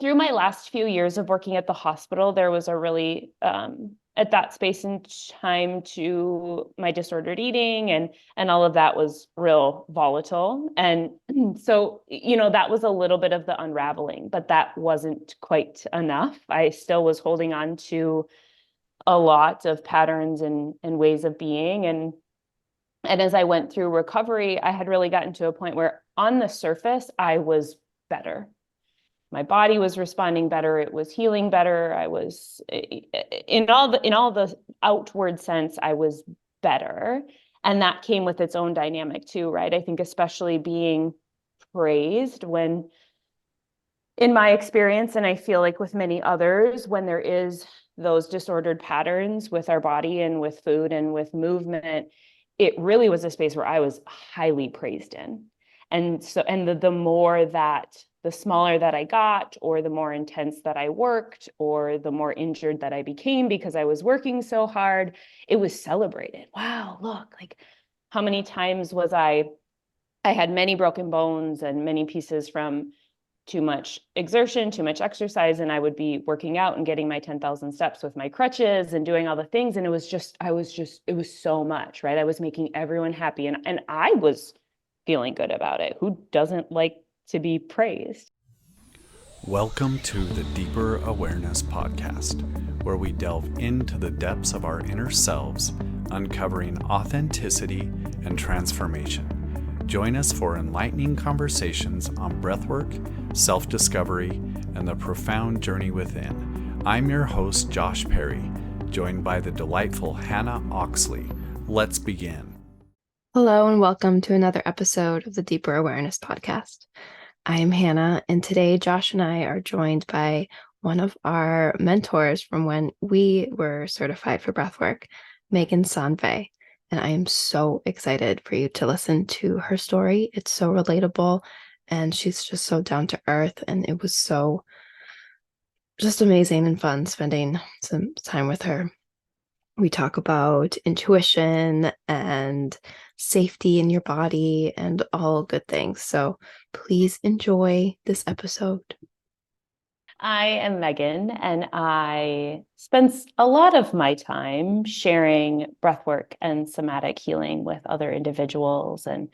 through my last few years of working at the hospital, there was a really, at that space and time to my disordered eating and all of that was real volatile. And so, that was a little bit of the unraveling, but that wasn't quite enough. I still was holding on to a lot of patterns and ways of being. And as I went through recovery, I had really gotten to a point where on the surface, I was better. My body was responding better. It was healing better. I was in all the outward sense, I was better. And that came with its own dynamic too, right? I think especially being praised when, in my experience, and I feel like with many others, when there is those disordered patterns with our body and with food and with movement, it really was a space where I was highly praised in. And so, and the smaller that I got, or the more intense that I worked, or the more injured that I became because I was working so hard, it was celebrated. Wow, look, like how many times I had many broken bones and many pieces from too much exertion, too much exercise. And I would be working out and getting my 10,000 steps with my crutches and doing all the things. And it was so much, right? I was making everyone happy and I was feeling good about it. Who doesn't like to be praised? Welcome to the Deeper Awareness Podcast, where we delve into the depths of our inner selves, uncovering authenticity and transformation. Join us for enlightening conversations on breathwork, self-discovery, and the profound journey within. I'm your host, Josh Perry, joined by the delightful Hannah Oxley. Let's begin. Hello, and welcome to another episode of the Deeper Awareness Podcast. I am Hannah, and today Josh and I are joined by one of our mentors from when we were certified for breathwork, Meghan Sanve. And I am so excited for you to listen to her story. It's so relatable, and she's just so down to earth, and it was so just amazing and fun spending some time with her. We talk about intuition and safety in your body and all good things. So please enjoy this episode. I am Meghan, and I spend a lot of my time sharing breathwork and somatic healing with other individuals and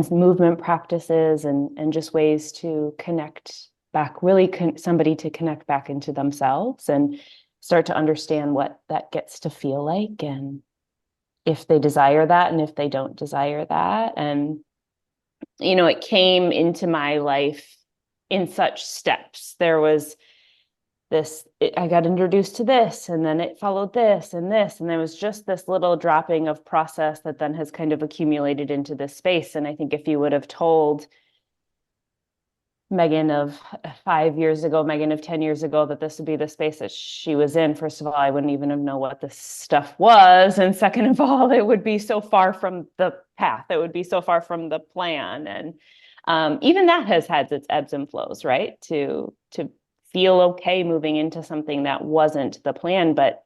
movement practices and just ways to connect back, really somebody to connect back into themselves and start to understand what that gets to feel like, and if they desire that and if they don't desire that. And, it came into my life in such steps. There was I got introduced to this, and then it followed this, and there was just this little dropping of process that then has kind of accumulated into this space. And I think if you would have told Meghan of 5 years ago, Meghan of 10 years ago, that this would be the space that she was in, first of all, I wouldn't even have known what this stuff was. And second of all, it would be so far from the path. It would be so far from the plan. And even that has had its ebbs and flows, right? To feel okay moving into something that wasn't the plan. But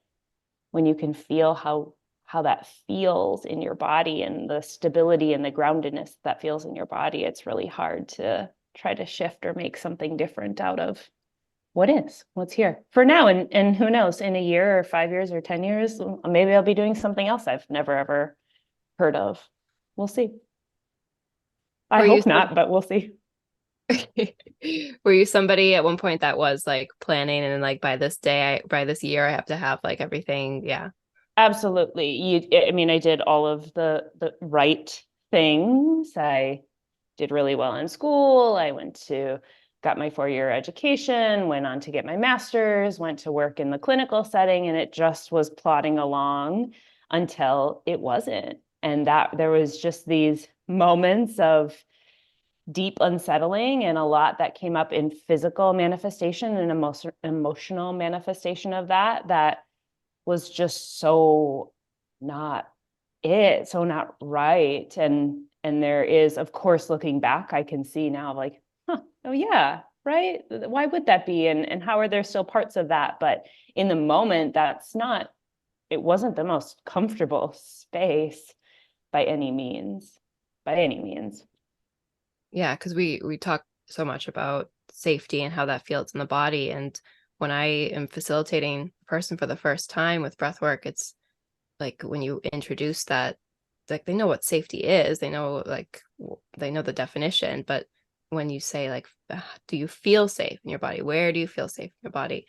when you can feel how that feels in your body and the stability and the groundedness that feels in your body, it's really hard to try to shift or make something different out of what's here for now. And who knows, in a year or 5 years or 10 years, maybe I'll be doing something else I've never ever heard of. We'll see. I hope not, but we'll see. Were you somebody at one point that was like planning and like by this year, I have to have like everything? Yeah. Absolutely. I did all of the right things. I did really well in school. I got my 4-year education, went on to get my master's, went to work in the clinical setting, and it just was plodding along until it wasn't. And that there was just these moments of deep unsettling and a lot that came up in physical manifestation and emotional manifestation of that was just so not right. And there is, of course, looking back, I can see now like, oh yeah, right. Why would that be? And how are there still parts of that? But in the moment, it wasn't the most comfortable space by any means. Yeah, because we talk so much about safety and how that feels in the body. And when I am facilitating a person for the first time with breath work, it's like when you introduce that, like they know what safety is, they know the definition, but when you say like, do you feel safe in your body? Where do you feel safe in your body?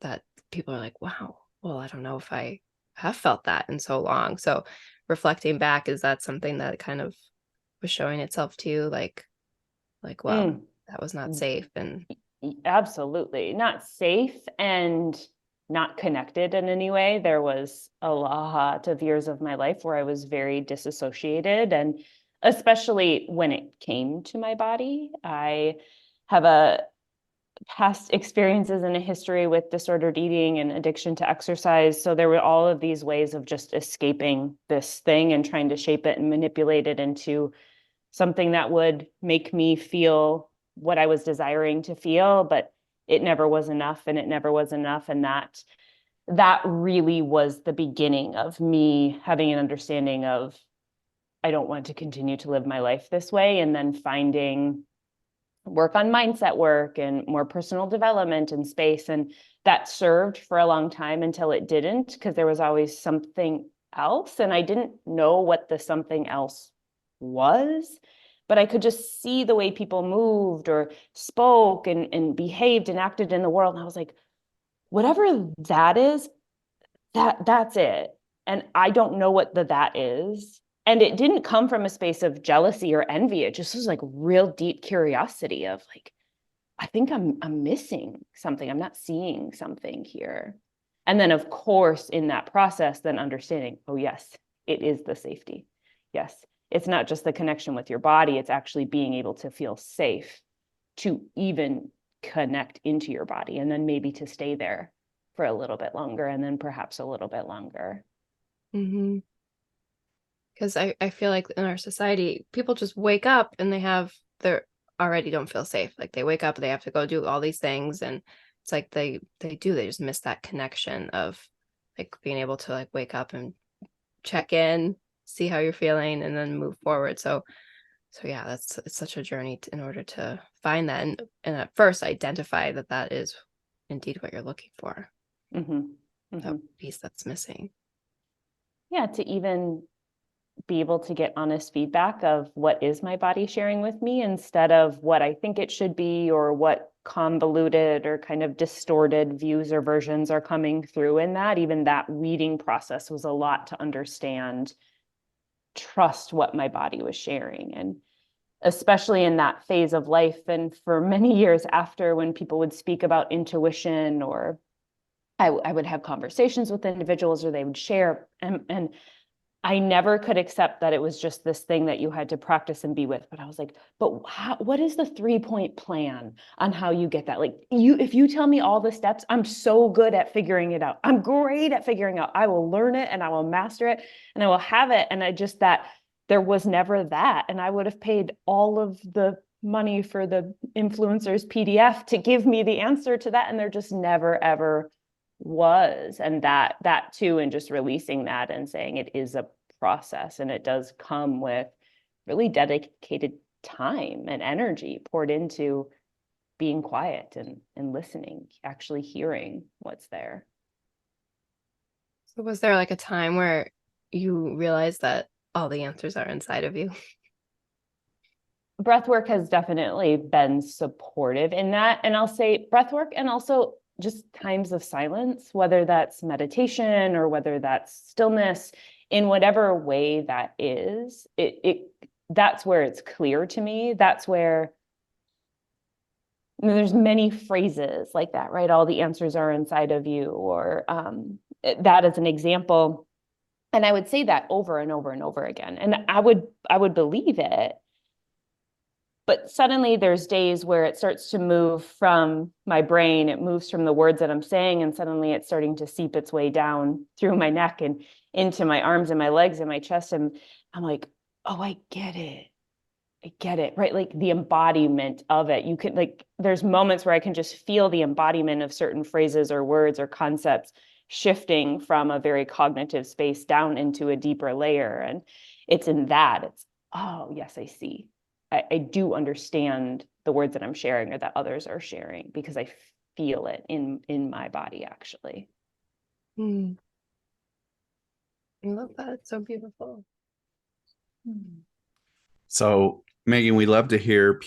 That people are like, wow, well, I don't know if I have felt that in so long. So reflecting back, is that something that kind of was showing itself to you, well, that was not safe? And Absolutely not safe and not connected in any way. There was a lot of years of my life where I was very disassociated, and especially when it came to my body. I have a past experiences and a history with disordered eating and addiction to exercise. So there were all of these ways of just escaping this thing and trying to shape it and manipulate it into something that would make me feel what I was desiring to feel, but it never was enough, and it never was enough. And that really was the beginning of me having an understanding of, I don't want to continue to live my life this way. And then finding work on mindset work and more personal development and space. And that served for a long time until it didn't, because there was always something else. And I didn't know what the something else was, but I could just see the way people moved or spoke and behaved and acted in the world. And I was like, whatever that is, that's it. And I don't know what that is. And it didn't come from a space of jealousy or envy. It just was like real deep curiosity of like, I think I'm missing something. I'm not seeing something here. And then of course, in that process, then understanding, oh yes, it is the safety. Yes, it's not just the connection with your body. It's actually being able to feel safe to even connect into your body, and then maybe to stay there for a little bit longer, and then perhaps a little bit longer. mm-hmm. Because I feel like in our society, people just wake up and they're already don't feel safe. Like they wake up, they have to go do all these things. And it's like they just miss that connection of like being able to like wake up and check in, see how you're feeling, and then move forward. So yeah, it's such a journey in order to find that. And at first identify that is indeed what you're looking for. Mm-hmm. Mm-hmm. That piece that's missing. Yeah, to even be able to get honest feedback of what is my body sharing with me, instead of what I think it should be, or what convoluted or kind of distorted views or versions are coming through in that. Even that weeding process was a lot to understand, trust what my body was sharing. And especially in that phase of life, and for many years after, when people would speak about intuition, or I would have conversations with individuals, or they would share, and I never could accept that it was just this thing that you had to practice and be with. But I was like, but what is the 3-point plan on how you get that? Like, if you tell me all the steps, I'm so good at figuring it out. I'm great at figuring out. I will learn it and I will master it and I will have it. And that there was never that. And I would have paid all of the money for the influencer's PDF to give me the answer to that. And there just never, ever was. And that too, and just releasing that and saying it is a process, and it does come with really dedicated time and energy poured into being quiet and listening, actually hearing what's there. So was there like a time where you realized that all the answers are inside of you? Breathwork has definitely been supportive in that. And I'll say breathwork, and also just times of silence, whether that's meditation or whether that's stillness, in whatever way that is, that's where it's clear to me. That's where there's many phrases like that, right? All the answers are inside of you, or that is an example. And I would say that over and over and over again. And I would believe it. But suddenly there's days where it starts to move from my brain, it moves from the words that I'm saying, and suddenly it's starting to seep its way down through my neck and into my arms and my legs and my chest. And I'm like, oh, I get it, right? Like the embodiment of it. You can, like, there's moments where I can just feel the embodiment of certain phrases or words or concepts shifting from a very cognitive space down into a deeper layer. And it's in that, it's, oh, yes, I see. I do understand the words that I'm sharing or that others are sharing because I feel it in my body, actually. I love that. It's so beautiful. So, Megan, we love to hear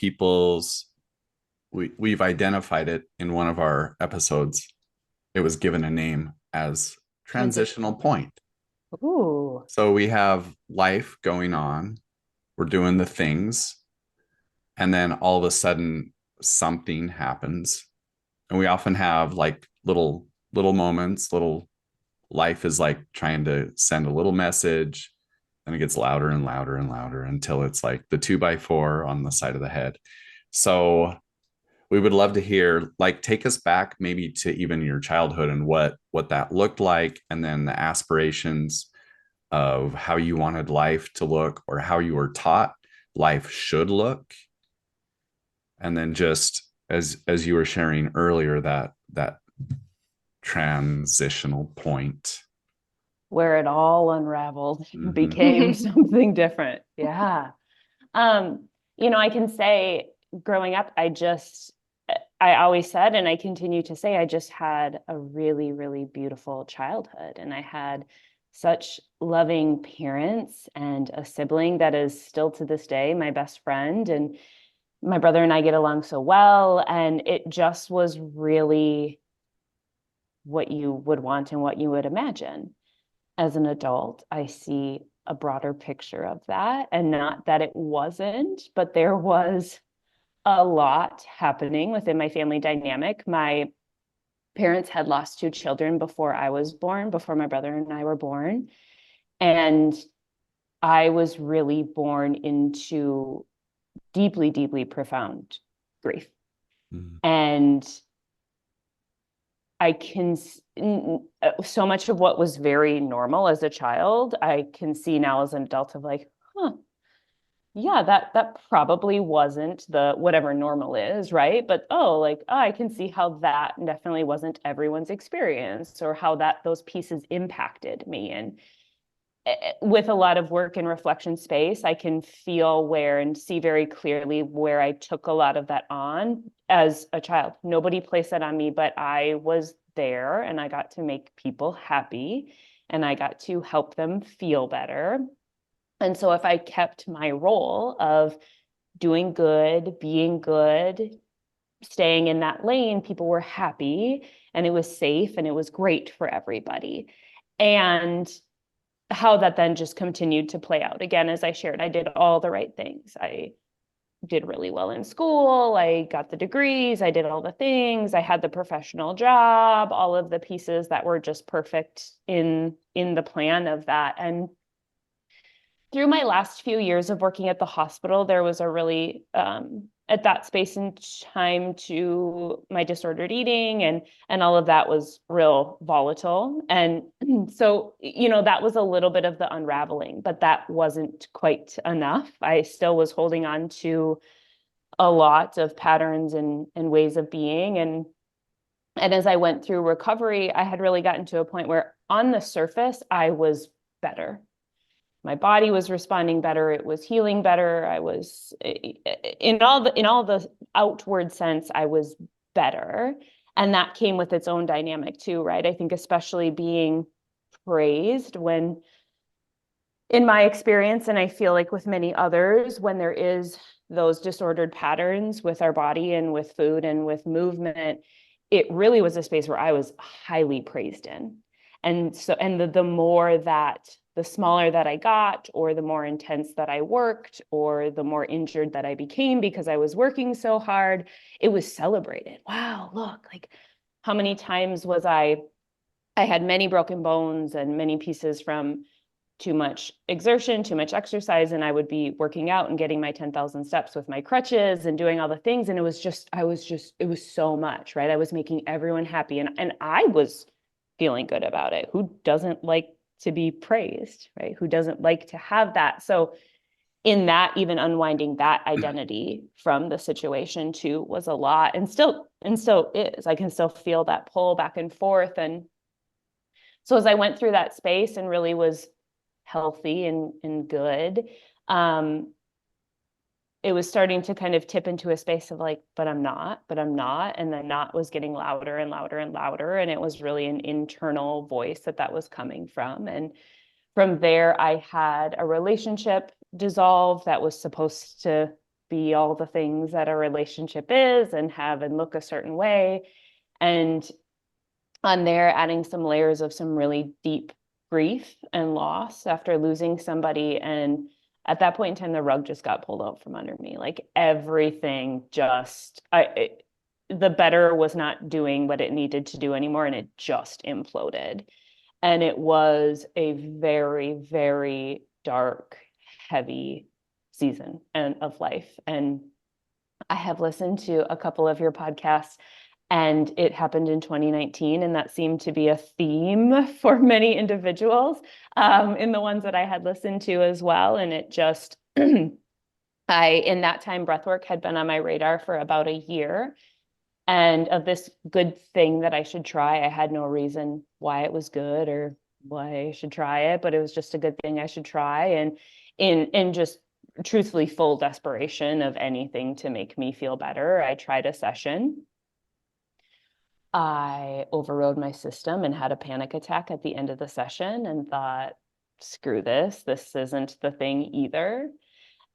we've identified it in one of our episodes. It was given a name as transitional point. Ooh. So we have life going on. We're doing the things. And then all of a sudden something happens. And we often have like little moments, little life is like trying to send a little message, and it gets louder and louder and louder until it's like the 2x4 on the side of the head. So we would love to hear, like, take us back maybe to even your childhood and what that looked like, and then the aspirations of how you wanted life to look or how you were taught life should look. And then just as you were sharing earlier, that transitional point Where it all unraveled, became Mm-hmm. something different. Yeah. I can say growing up, I always said, and I continue to say, I just had a really, really beautiful childhood. And I had such loving parents and a sibling that is still to this day my best friend. And my brother and I get along so well. And it just was really what you would want and what you would imagine. As an adult, I see a broader picture of that, and not that it wasn't, but there was a lot happening within my family dynamic. My parents had lost two children before I was born, before my brother and I were born. And I was really born into deeply, deeply profound grief. Mm-hmm. And I can, so much of what was very normal as a child, I can see now as an adult of like, yeah, that probably wasn't the whatever normal is, right? But I can see how that definitely wasn't everyone's experience, or how those pieces impacted me. And with a lot of work and reflection space, I can feel where and see very clearly where I took a lot of that on as a child. Nobody placed that on me, but I was there and I got to make people happy and I got to help them feel better. And so if I kept my role of doing good, being good, staying in that lane, people were happy and it was safe and it was great for everybody. And how that then just continued to play out. Again, as I shared, I did all the right things. I did really well in school. I got the degrees. I did all the things. I had the professional job, all of the pieces that were just perfect in the plan of that. And through my last few years of working at the hospital, there was a really, at that space and time to my disordered eating and all of that was real volatile. And so, that was a little bit of the unraveling, but that wasn't quite enough. I still was holding on to a lot of patterns and ways of being. And as I went through recovery, I had really gotten to a point where on the surface, I was better. My body was responding better. It was healing better. I was in all the outward sense, I was better. And that came with its own dynamic too, right? I think especially being praised when, in my experience, and I feel like with many others, when there is those disordered patterns with our body and with food and with movement, it really was a space where I was highly praised in. And so, and the smaller that I got, or the more intense that I worked, or the more injured that I became because I was working so hard, it was celebrated. Wow, look, like how many times I had many broken bones and many pieces from too much exertion, too much exercise, and I would be working out and getting my 10,000 steps with my crutches and doing all the things. And it was so much, right? I was making everyone happy and I was feeling good about it. Who doesn't like to be praised, right? Who doesn't like to have that? So in that, even unwinding that identity from the situation too was a lot, and still is. I can still feel that pull back and forth. And so as I went through that space and really was healthy and good, it was starting to kind of tip into a space of like, but I'm not. And the not was getting louder and louder and louder. And it was really an internal voice that was coming from. And from there, I had a relationship dissolve that was supposed to be all the things that a relationship is and have and look a certain way. And on there, adding some layers of some really deep grief and loss after losing somebody. And at that point in time, the rug just got pulled out from under me. Like everything just, the better was not doing what it needed to do anymore. And it just imploded. And it was a very, very dark, heavy season of life. And I have listened to a couple of your podcasts, and it happened in 2019. And that seemed to be a theme for many individuals in the ones that I had listened to as well. And it just, in that time, breathwork had been on my radar for about a year. And of this good thing that I should try, I had no reason why it was good or why I should try it, but it was just a good thing I should try. And in just truthfully full desperation of anything to make me feel better, I tried a session. I overrode my system and had a panic attack at the end of the session and thought, screw this isn't the thing either.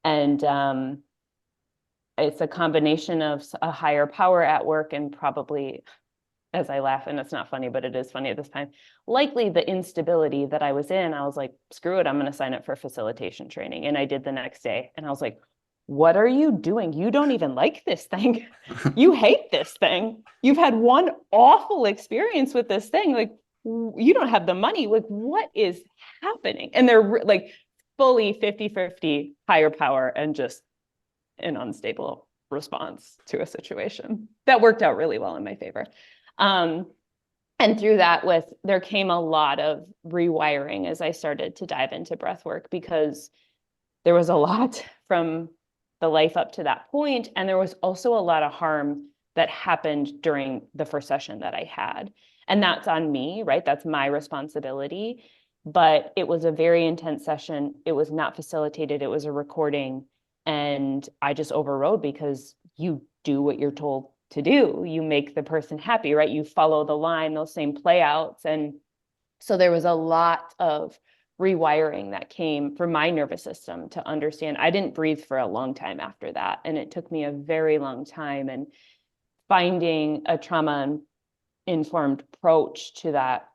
And it's a combination of a higher power at work and probably, as I laugh, and it's not funny, but it is funny at this time, likely the instability that I was in. I was like, screw it, I'm going to sign up for facilitation training. And I did the next day. And I was like, what are you doing? You don't even like this thing. You hate this thing. You've had one awful experience with this thing. Like, you don't have the money. Like, what is happening? And they're like fully 50-50 higher power and just an unstable response to a situation that worked out really well in my favor. And through that, there came a lot of rewiring as I started to dive into breath work, because there was a lot from the life up to that point. And there was also a lot of harm that happened during the first session that I had. And that's on me, right? That's my responsibility. But it was a very intense session. It was not facilitated. It was a recording. And I just overrode, because you do what you're told to do. You make the person happy, right? You follow the line, those same playouts. And so there was a lot of rewiring that came from my nervous system to understand. I didn't breathe for a long time after that. And it took me a very long time. And finding a trauma-informed approach to that,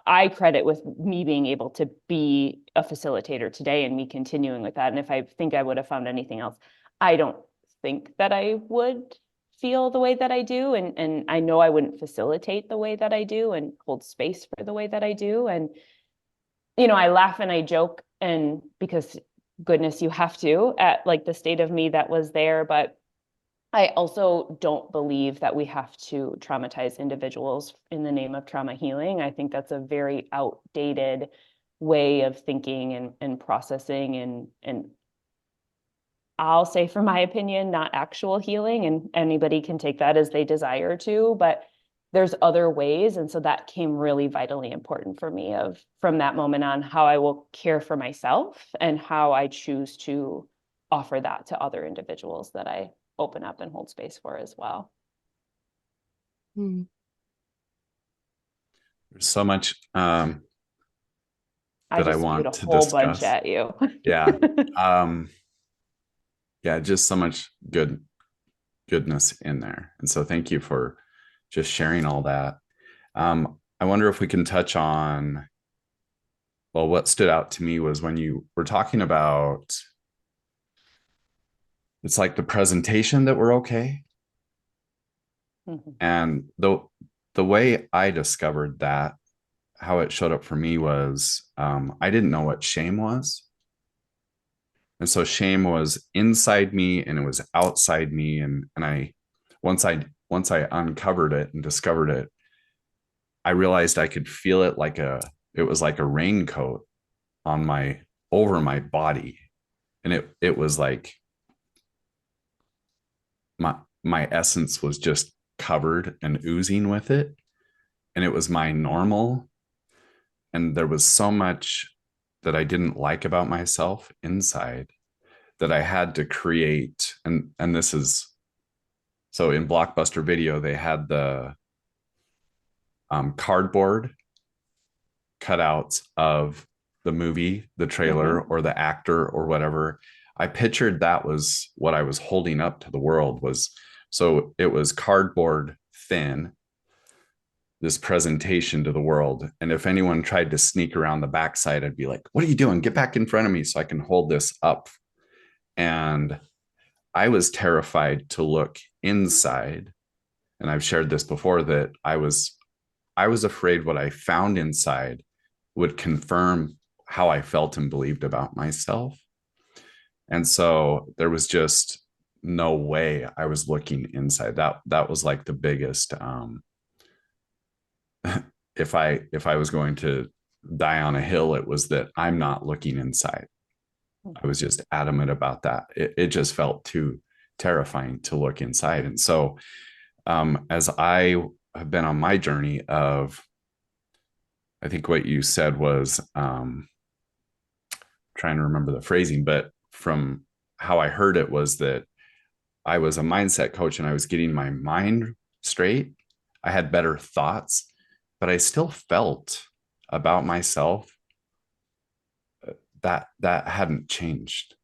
I credit with me being able to be a facilitator today and me continuing with that. And if I think I would have found anything else, I don't think that I would feel the way that I do. And I know I wouldn't facilitate the way that I do and hold space for the way that I do. And, I laugh and I joke, and because goodness, you have to, at like the state of me that was there. But I also don't believe that we have to traumatize individuals in the name of trauma healing. I think that's a very outdated way of thinking and processing, and I'll say, from my opinion, not actual healing, and anybody can take that as they desire to, but there's other ways. And so that came really vitally important for me from that moment on, how I will care for myself and how I choose to offer that to other individuals that I open up and hold space for as well. There's so much that I want to discuss. Bunch at you. Yeah. Yeah, just so much goodness in there. And so thank you for just sharing all that. I wonder if we can touch on, well, what stood out to me was when you were talking about, it's like the presentation that we're okay. Mm-hmm. And the way I discovered that, how it showed up for me was, I didn't know what shame was. And so shame was inside me and it was outside me. And once I uncovered it and discovered it, I realized I could feel it it was like a raincoat over my body. And it was like my essence was just covered and oozing with it. And it was my normal. And there was so much that I didn't like about myself inside that I had to create. And this is, so in Blockbuster Video, they had the cardboard cutouts of the movie, the trailer, Mm-hmm. or the actor or whatever. I pictured that was what I was holding up to the world was, so it was cardboard thin, this presentation to the world. And if anyone tried to sneak around the backside, I'd be like, what are you doing? Get back in front of me so I can hold this up. And I was terrified to look inside. And I've shared this before that I was afraid what I found inside would confirm how I felt and believed about myself. And so there was just no way I was looking inside. That was like the biggest if I was going to die on a hill, it was that I'm not looking inside. I was just adamant about that. It just felt too terrifying to look inside. And so as I have been on my journey of, I think what you said was trying to remember the phrasing, but from how I heard it was that I was a mindset coach and I was getting my mind straight. I had better thoughts, but I still felt about myself that hadn't changed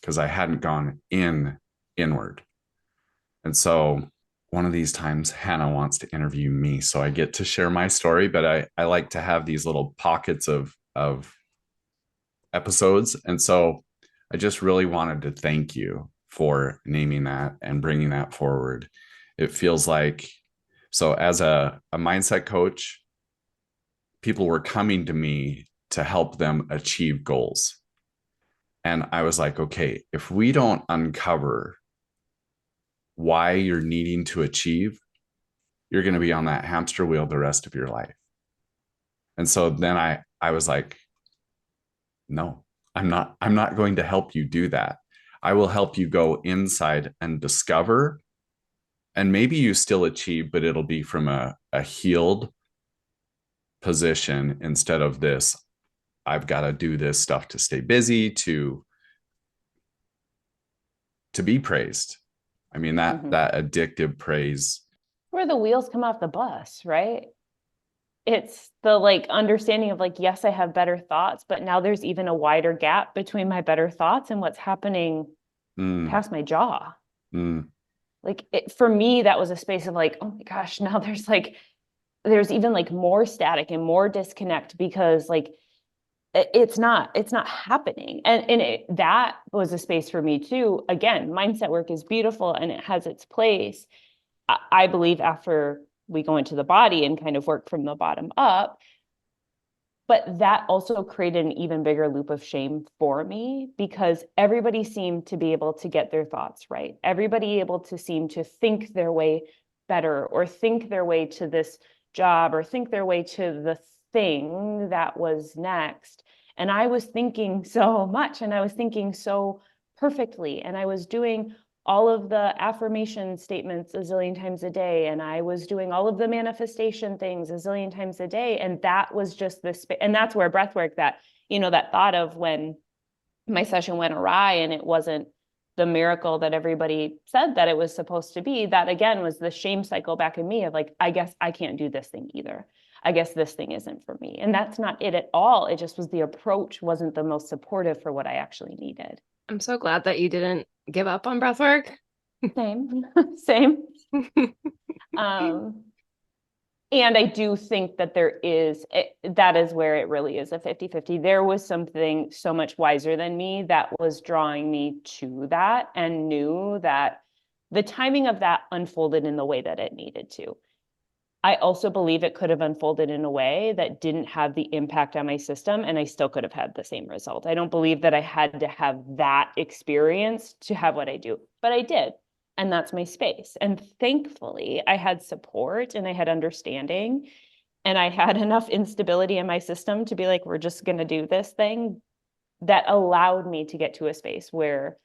because I hadn't gone inward. And so one of these times Hannah wants to interview me, so I get to share my story, but I like to have these little pockets of episodes. And so I just really wanted to thank you for naming that and bringing that forward. It feels like, so as a mindset coach, people were coming to me to help them achieve goals. And I was like, okay, if we don't uncover why you're needing to achieve, you're going to be on that hamster wheel the rest of your life. And so then I was like, no, I'm not going to help you do that. I will help you go inside and discover, and maybe you still achieve, but it'll be from a healed position instead of this, I've got to do this stuff to stay busy, to be praised. I mean, that addictive praise. Where the wheels come off the bus, right? It's the like understanding of like, yes, I have better thoughts, but now there's even a wider gap between my better thoughts and what's happening past my jaw. Like for me, that was a space of like, oh my gosh, now there's even like more static and more disconnect because like it's not happening. And that was a space for me too. Again, mindset work is beautiful and it has its place. I believe after we go into the body and kind of work from the bottom up, but that also created an even bigger loop of shame for me because everybody seemed to be able to get their thoughts right. Everybody able to seem to think their way better or think their way to this job or think their way to the thing that was next. And I was thinking so much and I was thinking so perfectly and I was doing all of the affirmation statements a zillion times a day. And I was doing all of the manifestation things a zillion times a day. And that was just this, and that's where breathwork, that thought of when my session went awry and it wasn't the miracle that everybody said that it was supposed to be, that again was the shame cycle back in me of like, I guess I can't do this thing either. I guess this thing isn't for me. And that's not it at all. It just was the approach wasn't the most supportive for what I actually needed. I'm so glad that you didn't give up on breathwork. Same. And I do think that that is where it really is a 50-50. There was something so much wiser than me that was drawing me to that and knew that the timing of that unfolded in the way that it needed to. I also believe it could have unfolded in a way that didn't have the impact on my system, and I still could have had the same result. I don't believe that I had to have that experience to have what I do, but I did. And that's my space. And thankfully, I had support and I had understanding and I had enough instability in my system to be like, we're just going to do this thing that allowed me to get to a space where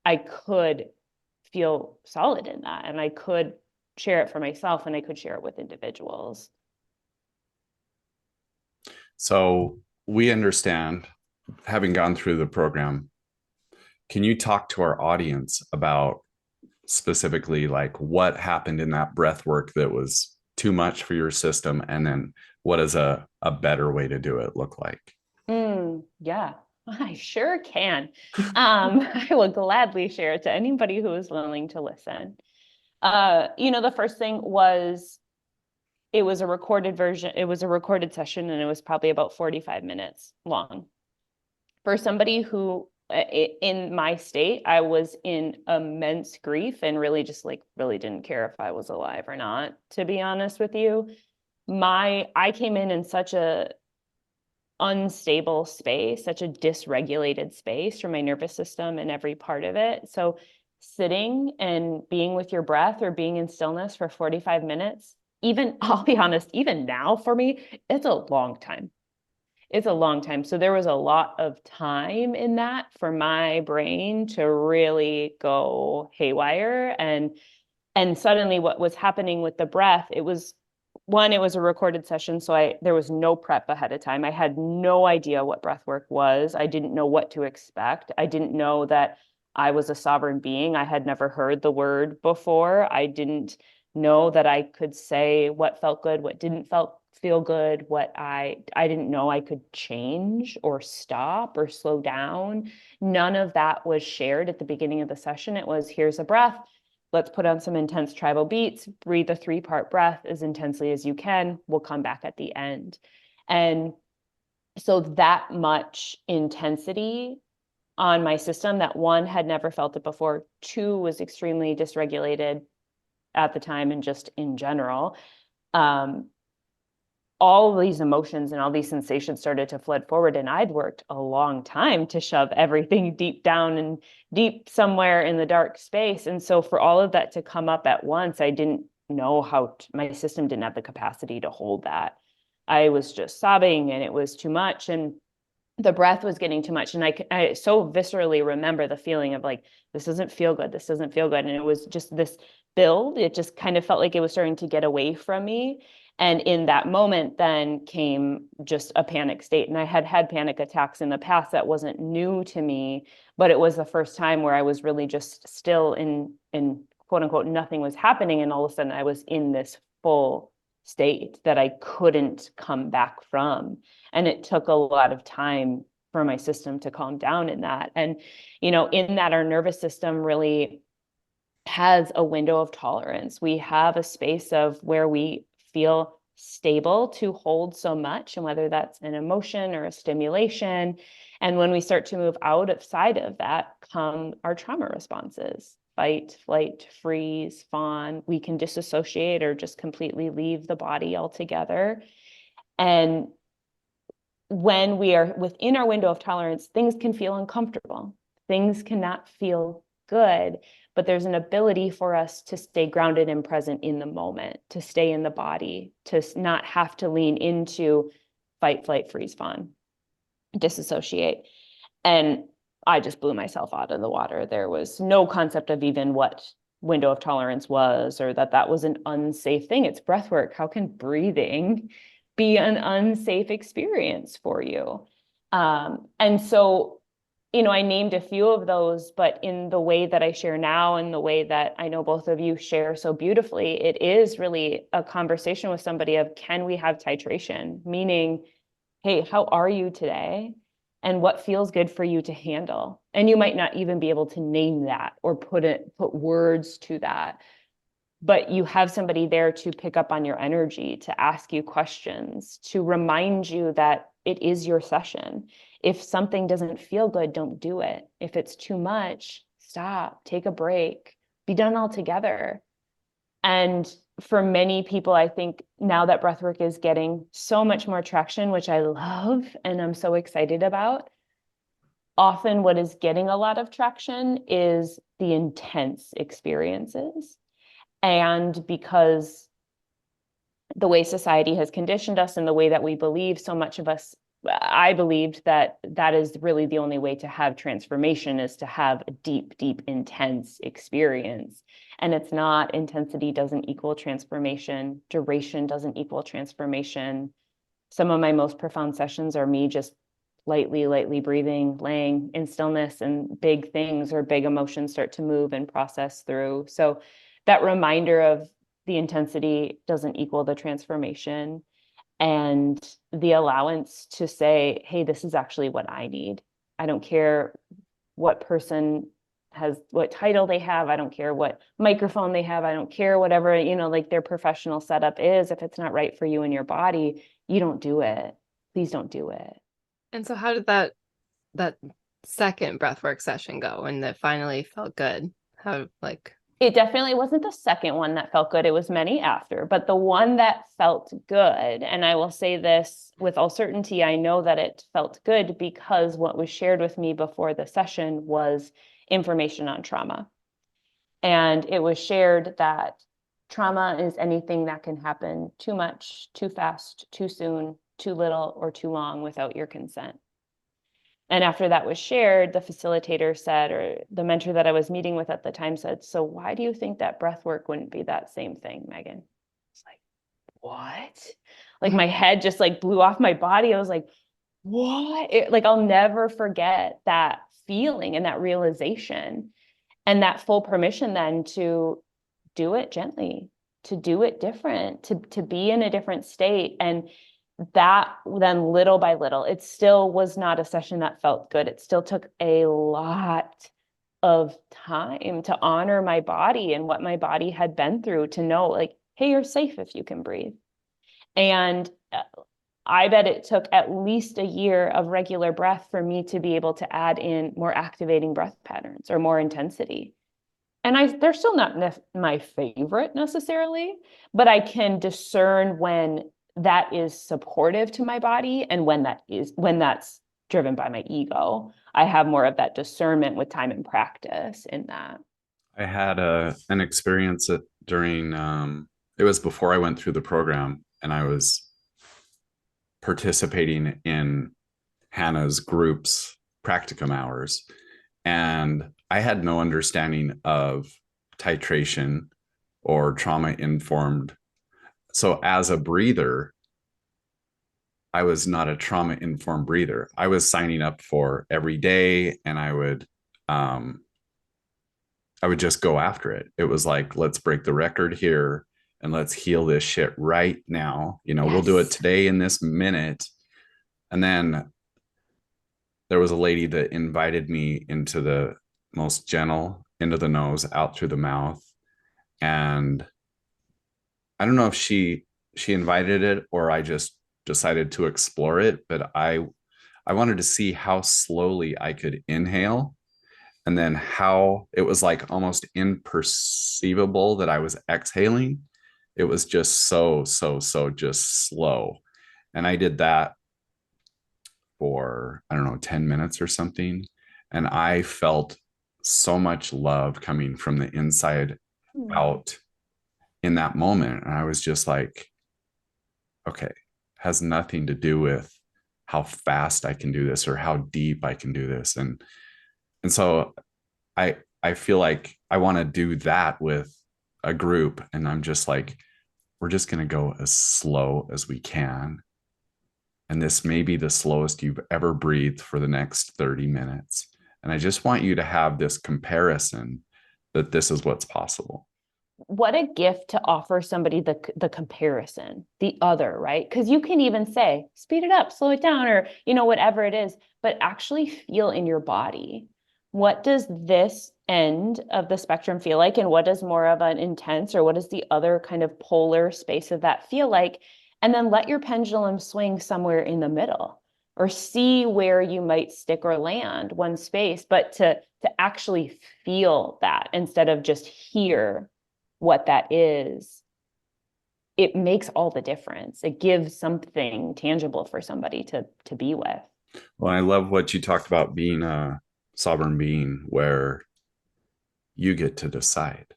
I could feel solid in that and I could share it for myself and I could share it with individuals. So we understand, having gone through the program, Can you talk to our audience about specifically like what happened in that breath work that was too much for your system? And then what does a better way to do it look like? Yeah, I sure can. I will gladly share it to anybody who is willing to listen. The first thing was it was a recorded version. It was a recorded session, and it was probably about 45 minutes long. For somebody who, in my state, I was in immense grief and really just like really didn't care if I was alive or not, to be honest with you. I came in such a unstable space, such a dysregulated space for my nervous system and every part of it. So sitting and being with your breath or being in stillness for 45 minutes, even, I'll be honest, even now for me, it's a long time. It's a long time. So there was a lot of time in that for my brain to really go haywire. And suddenly what was happening with the breath, it was a recorded session. So there was no prep ahead of time. I had no idea what breath work was. I didn't know what to expect. I didn't know that I was a sovereign being. I had never heard the word before. I didn't know that I could say what felt good, what didn't feel good, what I didn't know I could change or stop or slow down. None of that was shared at the beginning of the session. It was, here's a breath. Let's put on some intense tribal beats, breathe a 3-part breath as intensely as you can. We'll come back at the end. And so that much intensity on my system that one had never felt it before, two was extremely dysregulated at the time and just in general. All of these emotions and all these sensations started to flood forward. And I'd worked a long time to shove everything deep down and deep somewhere in the dark space. And so for all of that to come up at once, I didn't know my system didn't have the capacity to hold that. I was just sobbing and it was too much. And the breath was getting too much. And I so viscerally remember the feeling of like, this doesn't feel good. This doesn't feel good. And it was just this build. It just kind of felt like it was starting to get away from me. And in that moment, then came just a panic state. And I had had panic attacks in the past. That wasn't new to me, but it was the first time where I was really just still in quote unquote, nothing was happening. And all of a sudden I was in this full state that I couldn't come back from. And it took a lot of time for my system to calm down in that. And, in that our nervous system really has a window of tolerance. We have a space of where we feel stable to hold so much, and whether that's an emotion or a stimulation. And when we start to move outside of that, come our trauma responses: fight, flight, freeze, fawn. We can disassociate or just completely leave the body altogether. And when we are within our window of tolerance, things can feel uncomfortable. Things cannot feel good, but there's an ability for us to stay grounded and present in the moment, to stay in the body, to not have to lean into fight, flight, freeze, fawn, disassociate. And I just blew myself out of the water. There was no concept of even what window of tolerance was, or that was an unsafe thing. It's breath work. How can breathing be an unsafe experience for you? And so, I named a few of those, but in the way that I share now and the way that I know both of you share so beautifully, it is really a conversation with somebody of, can we have titration? Meaning, hey, how are you today? And what feels good for you to handle? And you might not even be able to name that or put words to that, but you have somebody there to pick up on your energy, to ask you questions, to remind you that it is your session. If something doesn't feel good, don't do it. If it's too much, stop, take a break, be done altogether. And for many people, I think now that breathwork is getting so much more traction, which I love and I'm so excited about, often what is getting a lot of traction is the intense experiences. And because the way society has conditioned us and the way that we believe, so much of us, I believed that is really the only way to have transformation, is to have a deep, deep, intense experience. And it's not. Intensity doesn't equal transformation. Duration doesn't equal transformation. Some of my most profound sessions are me just lightly breathing, laying in stillness, and big things or big emotions start to move and process through. So that reminder of the intensity doesn't equal the transformation, and the allowance to say, hey, this is actually what I need. I don't care what person has, what title they have. I don't care what microphone they have. I don't care whatever, like their professional setup is. If it's not right for you and your body, you don't do it. Please don't do it. And so how did that second breathwork session go when it finally felt good? How It definitely wasn't the second one that felt good. It was many after, but the one that felt good, and I will say this with all certainty, I know that it felt good because what was shared with me before the session was information on trauma. And it was shared that trauma is anything that can happen too much, too fast, too soon, too little, or too long without your consent. And after that was shared, the facilitator said, or the mentor that I was meeting with at the time said, so why do you think that breath work wouldn't be that same thing, Megan? It's like, what? Like my head just like blew off my body. I was like, what? Like I'll never forget that feeling and that realization and that full permission then to do it gently, to do it different, to be in a different state. And that then little by little, it still was not a session that felt good. It still took a lot of time to honor my body and what my body had been through, to know like, hey, you're safe if you can breathe. And I bet it took at least a year of regular breath for me to be able to add in more activating breath patterns or more intensity. And they're still not my favorite necessarily, but I can discern when that is supportive to my body and when that's driven by my ego. I have more of that discernment with time and practice in that. I had an experience during it was before I went through the program, and I was participating in Hannah's group's practicum hours, and I had no understanding of titration or trauma informed. So as a breather, I was not a trauma informed breather. I was signing up for every day, and I would just go after it. It was like, let's break the record here and let's heal this shit right now. Yes. We'll do it today in this minute. And then there was a lady that invited me into the most gentle, into the nose, out through the mouth. And I don't know if she invited it or I just decided to explore it, but I wanted to see how slowly I could inhale, and then how it was like almost imperceivable that I was exhaling. It was just so just slow. And I did that for, I don't know, 10 minutes or something. And I felt so much love coming from the inside out in that moment. And I was just like, okay, has nothing to do with how fast I can do this or how deep I can do this. And so I feel like I want to do that with a group. And I'm just like, we're just going to go as slow as we can. And this may be the slowest you've ever breathed for the next 30 minutes. And I just want you to have this comparison that this is what's possible. What a gift to offer somebody the comparison, the other, right? Because you can even say, speed it up, slow it down, or, whatever it is, but actually feel in your body. What does this end of the spectrum feel like? And what does more of an intense, or what does the other kind of polar space of that feel like? And then let your pendulum swing somewhere in the middle, or see where you might stick or land one space, but to actually feel that instead of just hear what that is, it makes all the difference. It gives something tangible for somebody to be with. Well, I love what you talked about, being a sovereign being where you get to decide.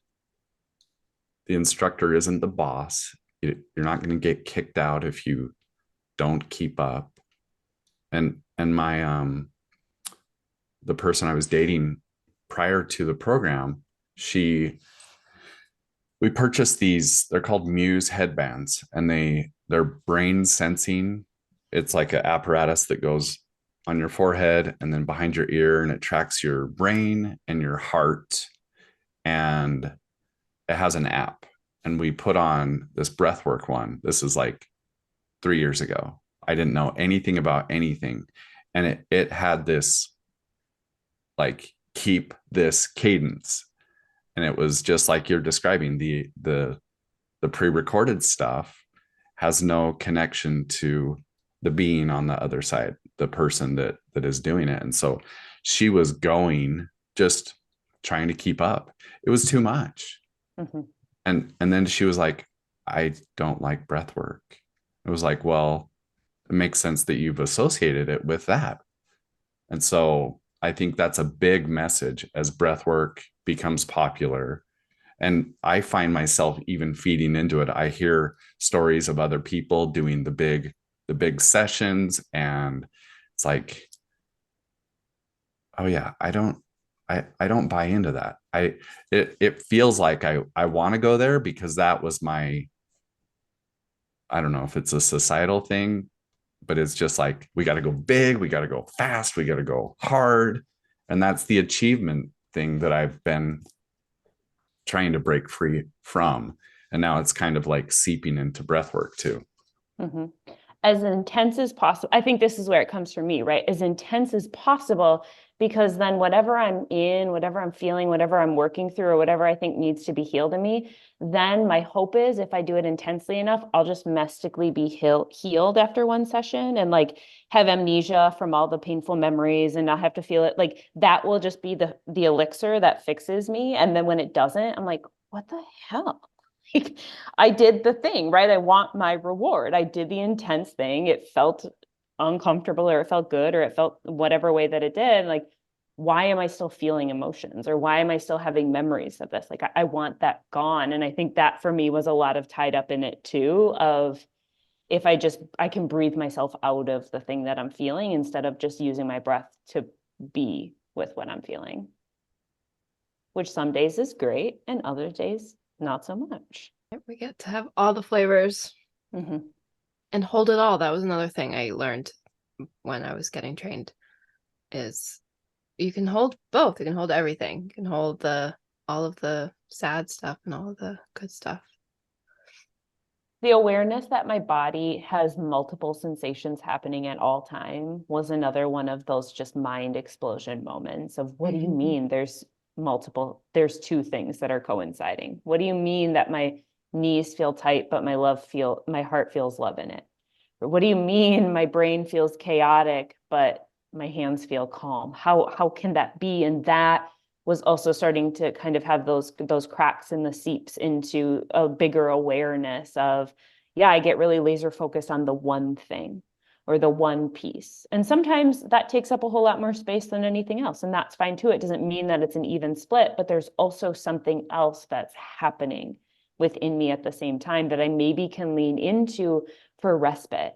The instructor isn't the boss. You're not going to get kicked out if you don't keep up. And my the person I was dating prior to the program, we purchased these, they're called Muse headbands, and they're brain sensing. It's like an apparatus that goes on your forehead and then behind your ear, and it tracks your brain and your heart. And it has an app. And we put on this breathwork one. This is like 3 years ago. I didn't know anything about anything. And it had this like keep this cadence. And it was just like you're describing, the pre-recorded stuff has no connection to the being on the other side, the person that is doing it. And so she was going, just trying to keep up. It was too much. Mm-hmm. And then she was like, I don't like breath work. It was like, well, it makes sense that you've associated it with that. And so I think that's a big message as breath work becomes popular. And I find myself even feeding into it. I hear stories of other people doing the big sessions, and it's like, oh yeah, I don't buy into that. It feels like I want to go there because that was my, I don't know if it's a societal thing, but it's just like, we got to go big, we got to go fast, we got to go hard. And that's the achievement thing that I've been trying to break free from. And now it's kind of like seeping into breath work too. Mm-hmm. As intense as possible. I think this is where it comes from me, right? As intense as possible, because then whatever I'm in, whatever I'm feeling, whatever I'm working through, or whatever I think needs to be healed in me, then my hope is if I do it intensely enough, I'll just mystically be healed after one session and like have amnesia from all the painful memories and not have to feel it. Like that will just be the elixir that fixes me. And then when it doesn't, I'm like, what the hell? I did the thing, right? I want my reward. I did the intense thing. It felt uncomfortable, or it felt good, or it felt whatever way that it did. Like, why am I still feeling emotions, or why am I still having memories of this? Like, I want that gone. And I think that for me was a lot of tied up in it too, of if I can breathe myself out of the thing that I'm feeling instead of just using my breath to be with what I'm feeling, which some days is great and other days not so much. We get to have all the flavors Mm-hmm. and hold it all. That was another thing I learned when I was getting trained, is you can hold both. You can hold everything. You can hold all of the sad stuff and all of the good stuff. The awareness that my body has multiple sensations happening at all time was another one of those just mind explosion moments of, what do you mean there's two things that are coinciding? What do you mean that my knees feel tight, but my heart feels love in it? Or what do you mean my brain feels chaotic, but my hands feel calm? How can that be? And that was also starting to kind of have those cracks in the seeps into a bigger awareness of, yeah, I get really laser focused on the one thing or the one piece. And sometimes that takes up a whole lot more space than anything else. And that's fine too. It doesn't mean that it's an even split, but there's also something else that's happening within me at the same time that I maybe can lean into for respite,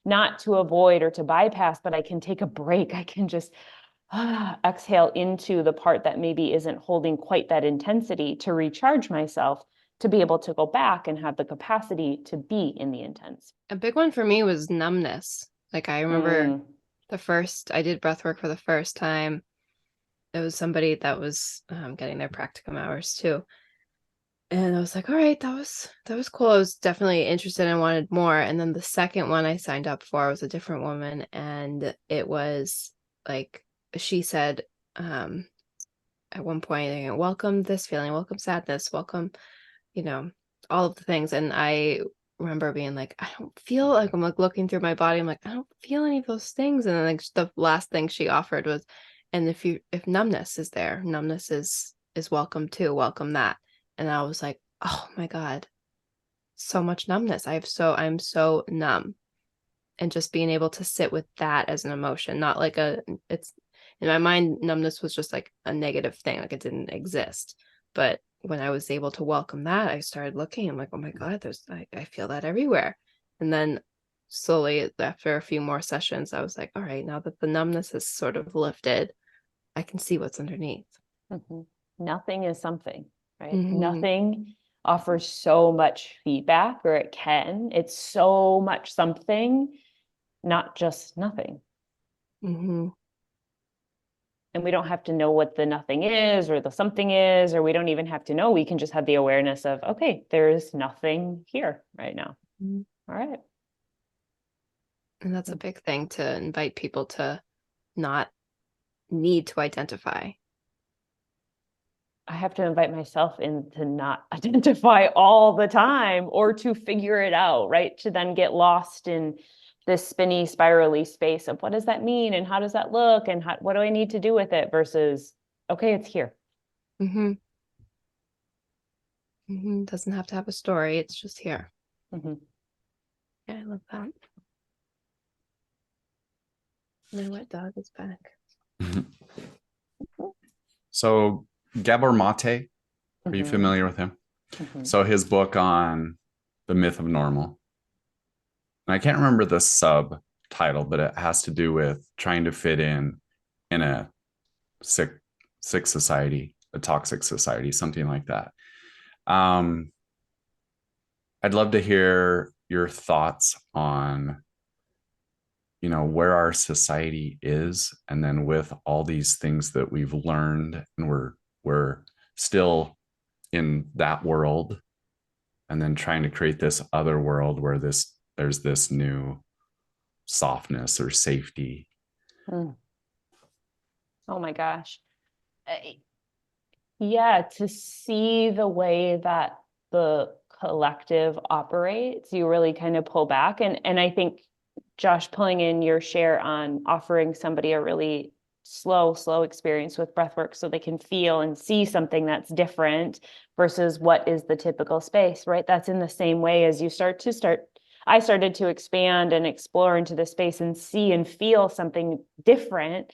not to avoid or to bypass, but I can take a break. I can just exhale into the part that maybe isn't holding quite that intensity to recharge myself, to be able to go back and have the capacity to be in the intense. A big one for me was numbness. Like I remember I did breath work for the first time. It was somebody that was getting their practicum hours too. And I was like, all right, that was cool. I was definitely interested and wanted more. And then the second one I signed up for was a different woman. And it was like, she said at one point, welcome this feeling, welcome sadness, welcome, all of the things. And I remember being like, I don't feel like, I'm like looking through my body. I'm like, I don't feel any of those things. And then like the last thing she offered was, and if numbness is there, numbness is welcome too. Welcome that. And I was like, oh my God, so much numbness. I'm so numb. And just being able to sit with that as an emotion, not like it's in my mind, numbness was just like a negative thing, like it didn't exist. But when I was able to welcome that, I started looking, I'm like, oh my God, I feel that everywhere. And then slowly after a few more sessions, I was like, all right, now that the numbness is sort of lifted, I can see what's underneath. Mm-hmm. Nothing is something, right? Mm-hmm. Nothing offers so much feedback, or it can. It's so much something, not just nothing. Mm-hmm. And we don't have to know what the nothing is or the something is, or we don't even have to know. We can just have the awareness of, okay, there's nothing here right now. Mm-hmm. All right. And that's a big thing, to invite people to not need to identify. I have to invite myself in to not identify all the time or to figure it out, right? To then get lost in this spinny, spirally space of what does that mean and how does that look and what do I need to do with it versus, okay, it's here. Mm-hmm. Mm-hmm. Doesn't have to have a story. It's just here. Mm-hmm. Yeah, I love that. My wet dog is back. So Gabor Mate, are you familiar with him? Mm-hmm. So his book on the myth of normal. And I can't remember the subtitle, but it has to do with trying to fit in a sick society, a toxic society, something like that. I'd love to hear your thoughts on, where our society is, and then with all these things that we've learned, and we're still in that world, and then trying to create this other world where there's this new softness or safety. Mm. Oh my gosh. Yeah, to see the way that the collective operates, you really kind of pull back. And I think, Josh, pulling in your share on offering somebody a really slow experience with breathwork so they can feel and see something that's different versus what is the typical space, right? That's in the same way as I started to expand and explore into the space and see and feel something different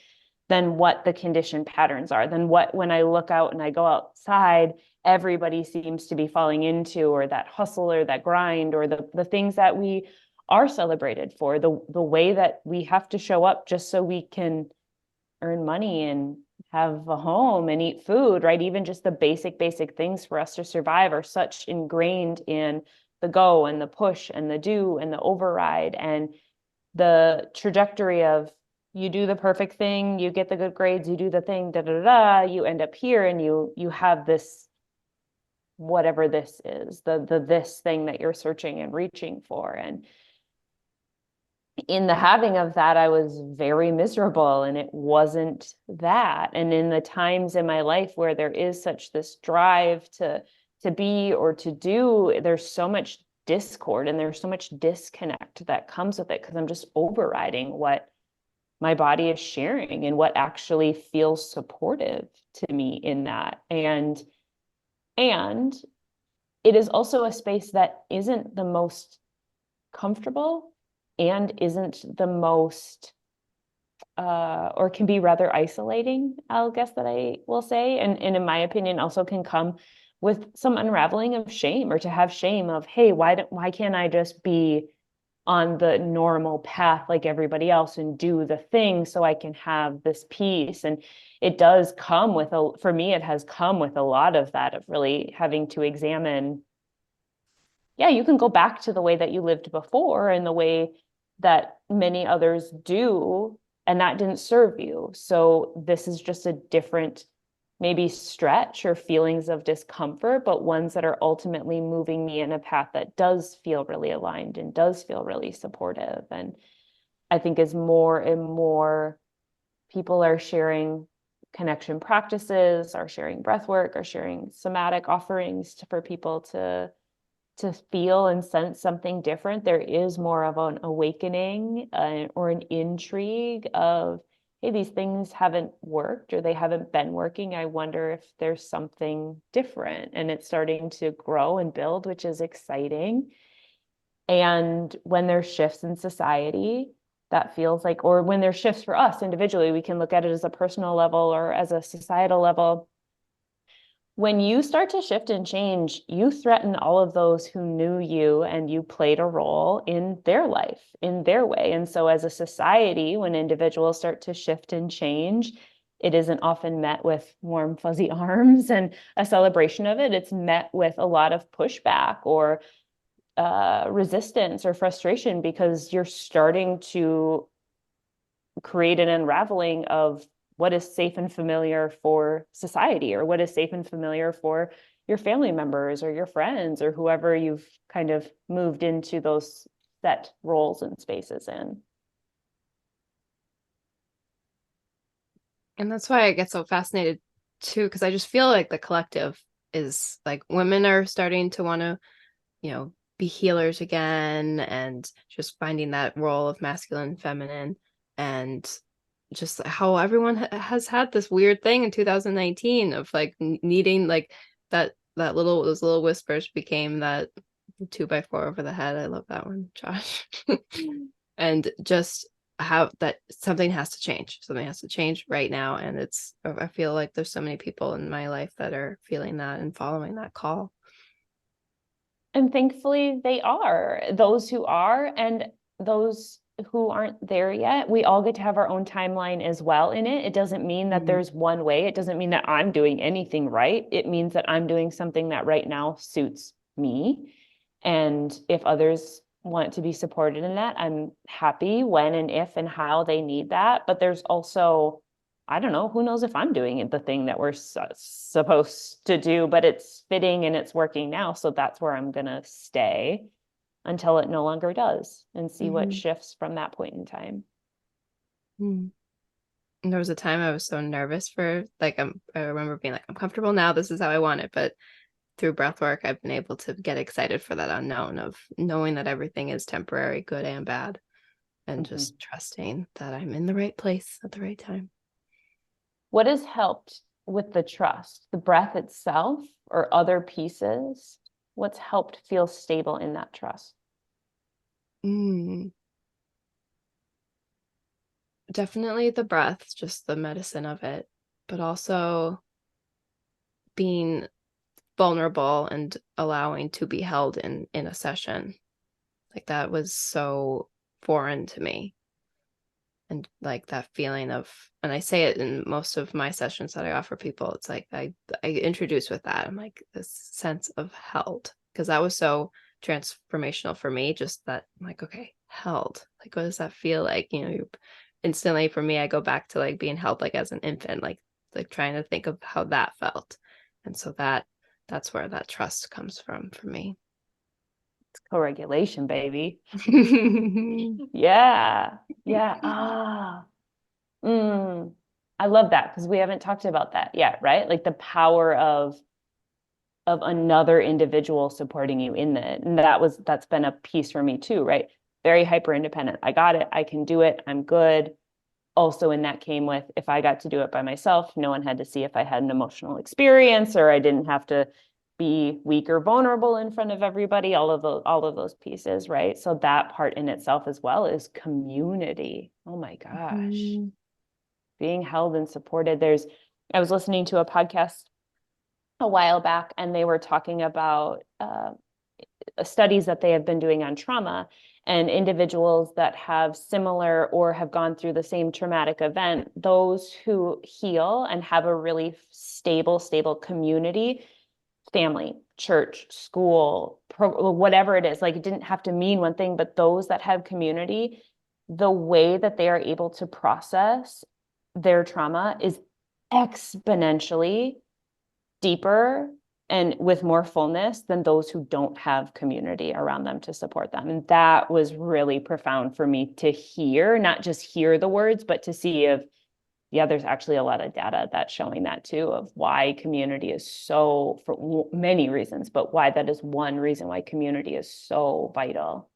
than what the conditioned patterns are, than what, when I look out and I go outside, everybody seems to be falling into, or that hustle or that grind, or the things that we are celebrated for, the way that we have to show up just so we can earn money and have a home and eat food, right? Even just the basic things for us to survive are such ingrained in the go and the push and the do and the override and the trajectory of, you do the perfect thing, you get the good grades, you do the thing, you end up here and you have this, whatever this is, the this thing that you're searching and reaching for. And in the having of that, I was very miserable, and it wasn't that. And in the times in my life where there is such this drive to be or to do, there's so much discord and there's so much disconnect that comes with it, because I'm just overriding what my body is sharing and what actually feels supportive to me in that. And it is also a space that isn't the most comfortable and isn't the most or can be rather isolating, I'll guess that I will say. And in my opinion, also can come with some unraveling of shame, or to have shame of, hey, why can't I just be on the normal path like everybody else and do the thing so I can have this peace? And it does come with for me, it has come with a lot of that, of really having to examine, yeah, you can go back to the way that you lived before and the way that many others do, and that didn't serve you. So this is just a different, maybe stretch or feelings of discomfort, but ones that are ultimately moving me in a path that does feel really aligned and does feel really supportive. And I think as more and more people are sharing connection practices, are sharing breath work, are sharing somatic offerings for people to feel and sense something different, there is more of an awakening or an intrigue of, hey, these things haven't worked or they haven't been working. I wonder if there's something different. And it's starting to grow and build, which is exciting. And when there's shifts in society, that feels like, or when there's shifts for us individually, we can look at it as a personal level or as a societal level. When you start to shift and change, you threaten all of those who knew you and you played a role in their life, in their way. And so as a society, when individuals start to shift and change, it isn't often met with warm, fuzzy arms and a celebration of it. It's met with a lot of pushback or resistance or frustration, because you're starting to create an unraveling of what is safe and familiar for society, or what is safe and familiar for your family members or your friends or whoever you've kind of moved into those set roles and spaces in. And that's why I get so fascinated too, because I just feel like the collective is like women are starting to want to, be healers again, and just finding that role of masculine and feminine, and just how everyone has had this weird thing in 2019 of like needing like those little whispers became that 2x4 over the head. I love that one, Josh. And just how that something has to change right now. And I feel like there's so many people in my life that are feeling that and following that call. And thankfully they are, those who are, and those who aren't there yet. We all get to have our own timeline as well in it. It doesn't mean that there's one way. It doesn't mean that I'm doing anything right. It means that I'm doing something that right now suits me. And if others want to be supported in that, I'm happy when and if and how they need that. But there's also, I don't know, who knows if I'm doing the thing that we're supposed to do, but it's fitting and it's working now. So that's where I'm going to stay until it no longer does, and see what shifts from that point in time. And there was a time I was so nervous for like, I remember being like, I'm comfortable now. This is how I want it. But through breath work, I've been able to get excited for that unknown of knowing that everything is temporary, good and bad, and just trusting that I'm in the right place at the right time. What has helped with the trust? The breath itself or other pieces? What's helped feel stable in that trust? Definitely the breath, just the medicine of it, but also being vulnerable and allowing to be held in a session. Like that was so foreign to me. And like that feeling of, and I say it in most of my sessions that I offer people, it's like I introduce with that. I'm like, this sense of held, because that was so transformational for me. Just that I'm like, okay, held. Like, what does that feel like? You instantly for me, I go back to like being held like as an infant, like trying to think of how that felt. And so that's where that trust comes from for me. It's co-regulation, baby. Yeah. I love that, because we haven't talked about that yet, right? Like the power of another individual supporting you in that. And that's been a piece for me too, right? Very hyper independent. I got it. I can do it. I'm good. Also in that came with, if I got to do it by myself, no one had to see if I had an emotional experience, or I didn't have to be weak or vulnerable in front of everybody, all of those pieces, right? So that part in itself as well is community. Oh my gosh. Being held and supported. I was listening to a podcast a while back, and they were talking about studies that they have been doing on trauma, and individuals that have similar or have gone through the same traumatic event, those who heal and have a really stable community, family, church, school, whatever it is, like it didn't have to mean one thing, but those that have community, the way that they are able to process their trauma is exponentially deeper and with more fullness than those who don't have community around them to support them. And that was really profound for me to hear, not just hear the words, but to see there's actually a lot of data that's showing that too, of why community is so, for many reasons, but why that is one reason why community is so vital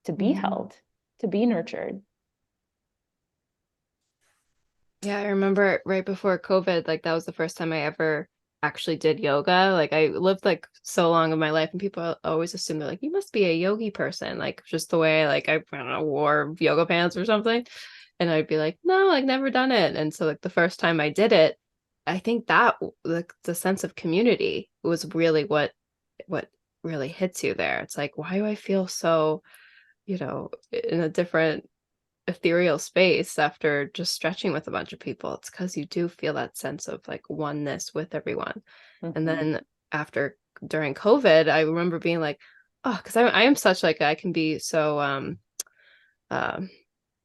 to be held, to be nurtured. Yeah, I remember right before COVID, like that was the first time I ever actually did yoga. Like I lived like so long of my life, and people always assume they're like, you must be a yogi person, like just the way like I don't know, wore yoga pants or something. And I'd be like, no, like never done it. And so like the first time I did it, I think that like the sense of community was really what really hits you there. It's like, why do I feel so, in a different ethereal space after just stretching with a bunch of people? It's because you do feel that sense of like oneness with everyone. And then during COVID, I remember being like, oh, because I am such like, I can be so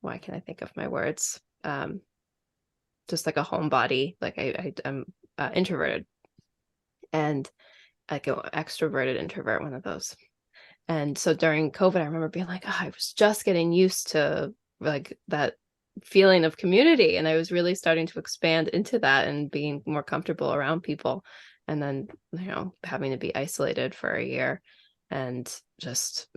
why can't I think of my words? just like a homebody. Like I'm introverted and like an extroverted introvert, one of those. And so during COVID, I remember being like, oh, I was just getting used to like that feeling of community. And I was really starting to expand into that and being more comfortable around people. And then, having to be isolated for a year and just,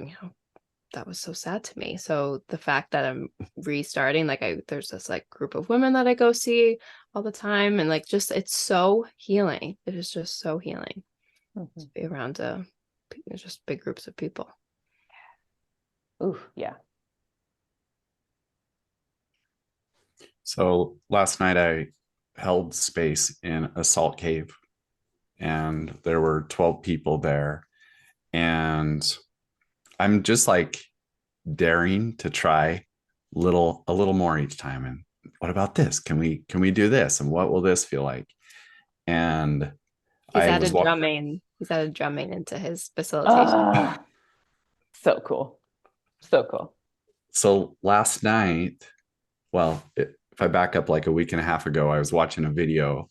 that was so sad to me. So the fact that I'm restarting, like there's this like group of women that I go see all the time. And like, just, it's so healing. It is just so healing to be around just big groups of people. Ooh, yeah. So last night I held space in a salt cave, and there were 12 people there. And I'm just like daring to try a little more each time. And what about this? Can we do this? And what will this feel like? And He's I added drumming. He's added drumming into his facilitation. So cool. So cool. So last night, well, if I back up like a week and a half ago, I was watching a video,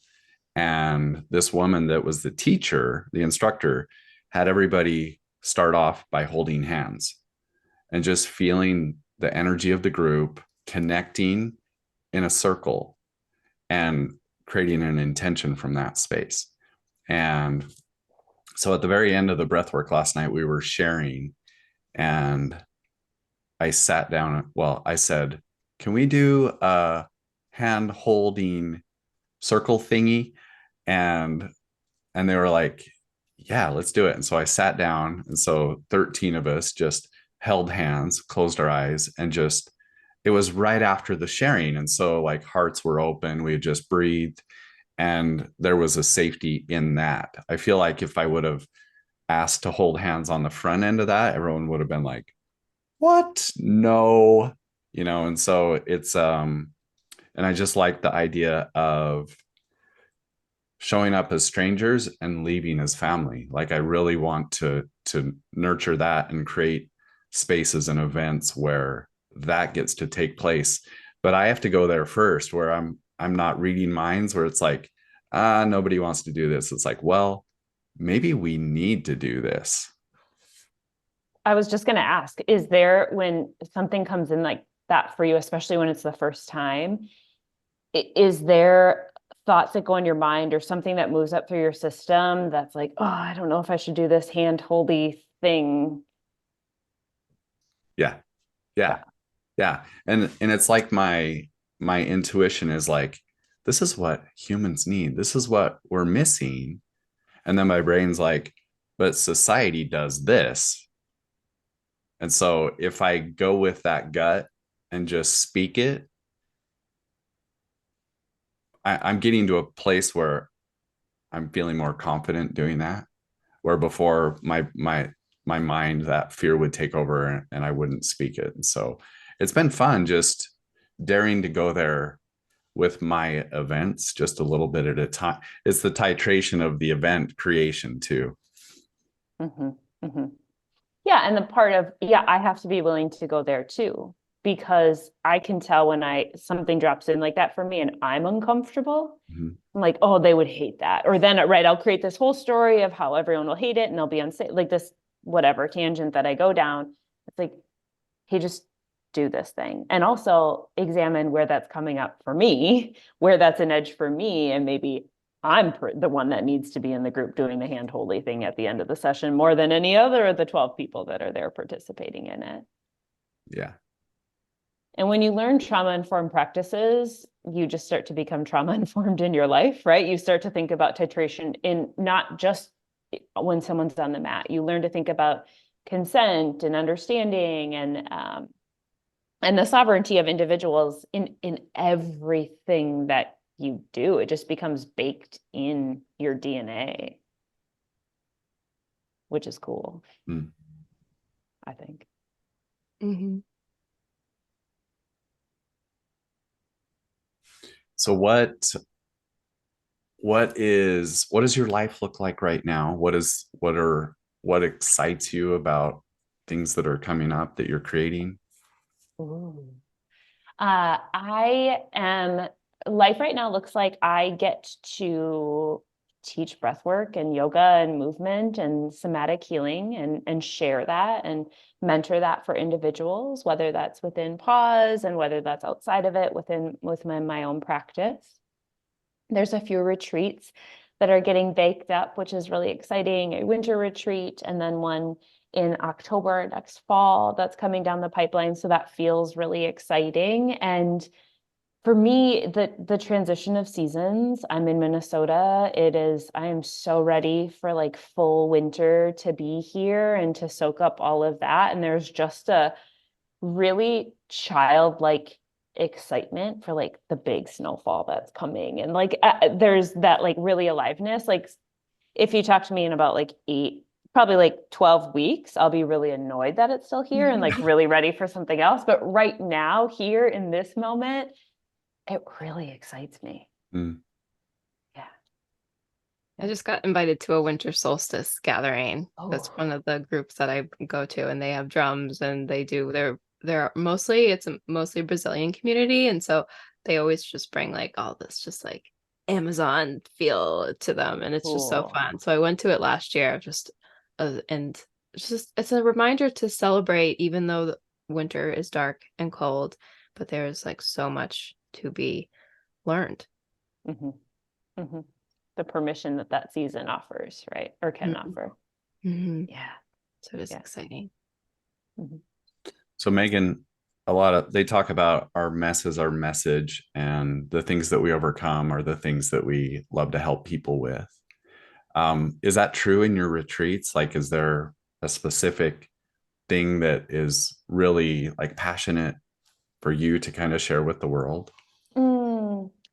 and this woman that was the teacher, the instructor, had everybody start off by holding hands and just feeling the energy of the group, connecting in a circle and creating an intention from that space. And so at the very end of the breathwork last night, we were sharing, and I sat down. Well, I said, can we do a hand holding circle thingy? And they were like, yeah, let's do it. And so I sat down. And so 13 of us just held hands, closed our eyes, and just, it was right after the sharing. And so like hearts were open, we had just breathed, and there was a safety in that. I feel like if I would have asked to hold hands on the front end of that, everyone would have been like, what? No, and so it's, and I just like the idea of showing up as strangers and leaving as family. Like I really want to nurture that and create spaces and events where that gets to take place. But I have to go there first, where I'm not reading minds, where it's like, nobody wants to do this. It's like, well, maybe we need to do this. I was just going to ask, is there, when something comes in like that for you, especially when it's the first time, is there thoughts that go in your mind or something that moves up through your system that's like, oh, I don't know if I should do this hand holdy thing? Yeah. And it's like my intuition is like, this is what humans need. This is what we're missing. And then my brain's like, but society does this. And so if I go with that gut and just speak it, I'm getting to a place where I'm feeling more confident doing that, where before my mind, that fear would take over and I wouldn't speak it. And so it's been fun just daring to go there with my events just a little bit at a time. It's the titration of the event creation too. Mm-hmm, mm-hmm. Yeah. And the part of, I have to be willing to go there too, because I can tell when something drops in like that for me and I'm uncomfortable. Mm-hmm. I'm like, oh, they would hate that. Or then, right, I'll create this whole story of how everyone will hate it and they'll be unsafe, like this, whatever tangent that I go down. It's like, hey, just do this thing. And also examine where that's coming up for me, where that's an edge for me. And maybe I'm the one that needs to be in the group doing the hand holy thing at the end of the session more than any other of the 12 people that are there participating in it. Yeah. And when you learn trauma-informed practices, you just start to become trauma-informed in your life, right? You start to think about titration in not just when someone's on the mat. You learn to think about consent and understanding and the sovereignty of individuals in everything that you do. It just becomes baked in your DNA, which is cool, I think. Mm-hmm. So what does your life look like right now? What excites you about things that are coming up that you're creating? Ooh. Life right now looks like I get to teach breath work and yoga and movement and somatic healing and share that and mentor that for individuals, whether that's within pause and whether that's outside of it within my own practice. There's a few retreats that are getting baked up, which is really exciting. A winter retreat and then one in October next fall that's coming down the pipeline. So that feels really exciting. And for me, the transition of seasons, I'm in Minnesota. I am so ready for like full winter to be here and to soak up all of that. And there's just a really childlike excitement for like the big snowfall that's coming. And like there's that like really aliveness. Like if you talk to me in about like probably like 12 weeks, I'll be really annoyed that it's still here and like really ready for something else. But right now, here in this moment, it really excites me. Mm. Yeah. I just got invited to a winter solstice gathering. That's Oh, one of the groups that I go to, and they have drums and they're it's a mostly Brazilian community, and so they always just bring like all this just like Amazon feel to them, and it's just so cool. fun. So I went to it last year, and it's a reminder to celebrate, even though the winter is dark and cold, but there's like so much to be learned. Mm-hmm. Mm-hmm. The permission that season offers, right? Or can Mhm. offer. Mhm. Yeah. So it is Yeah. exciting. Mm-hmm. So Megan, they talk about our mess as our message, and the things that we overcome are the things that we love to help people with. Is that true in your retreats? Like, is there a specific thing that is really like passionate for you to kind of share with the world?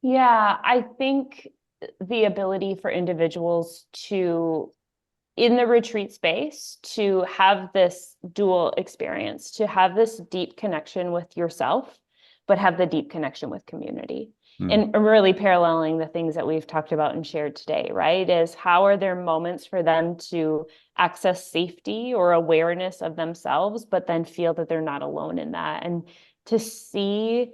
Yeah, I think the ability for individuals to, in the retreat space, to have this dual experience, to have this deep connection with yourself, but have the deep connection with community. Mm. And really paralleling the things that we've talked about and shared today, right? Is how are there moments for them to access safety or awareness of themselves, but then feel that they're not alone in that. And to see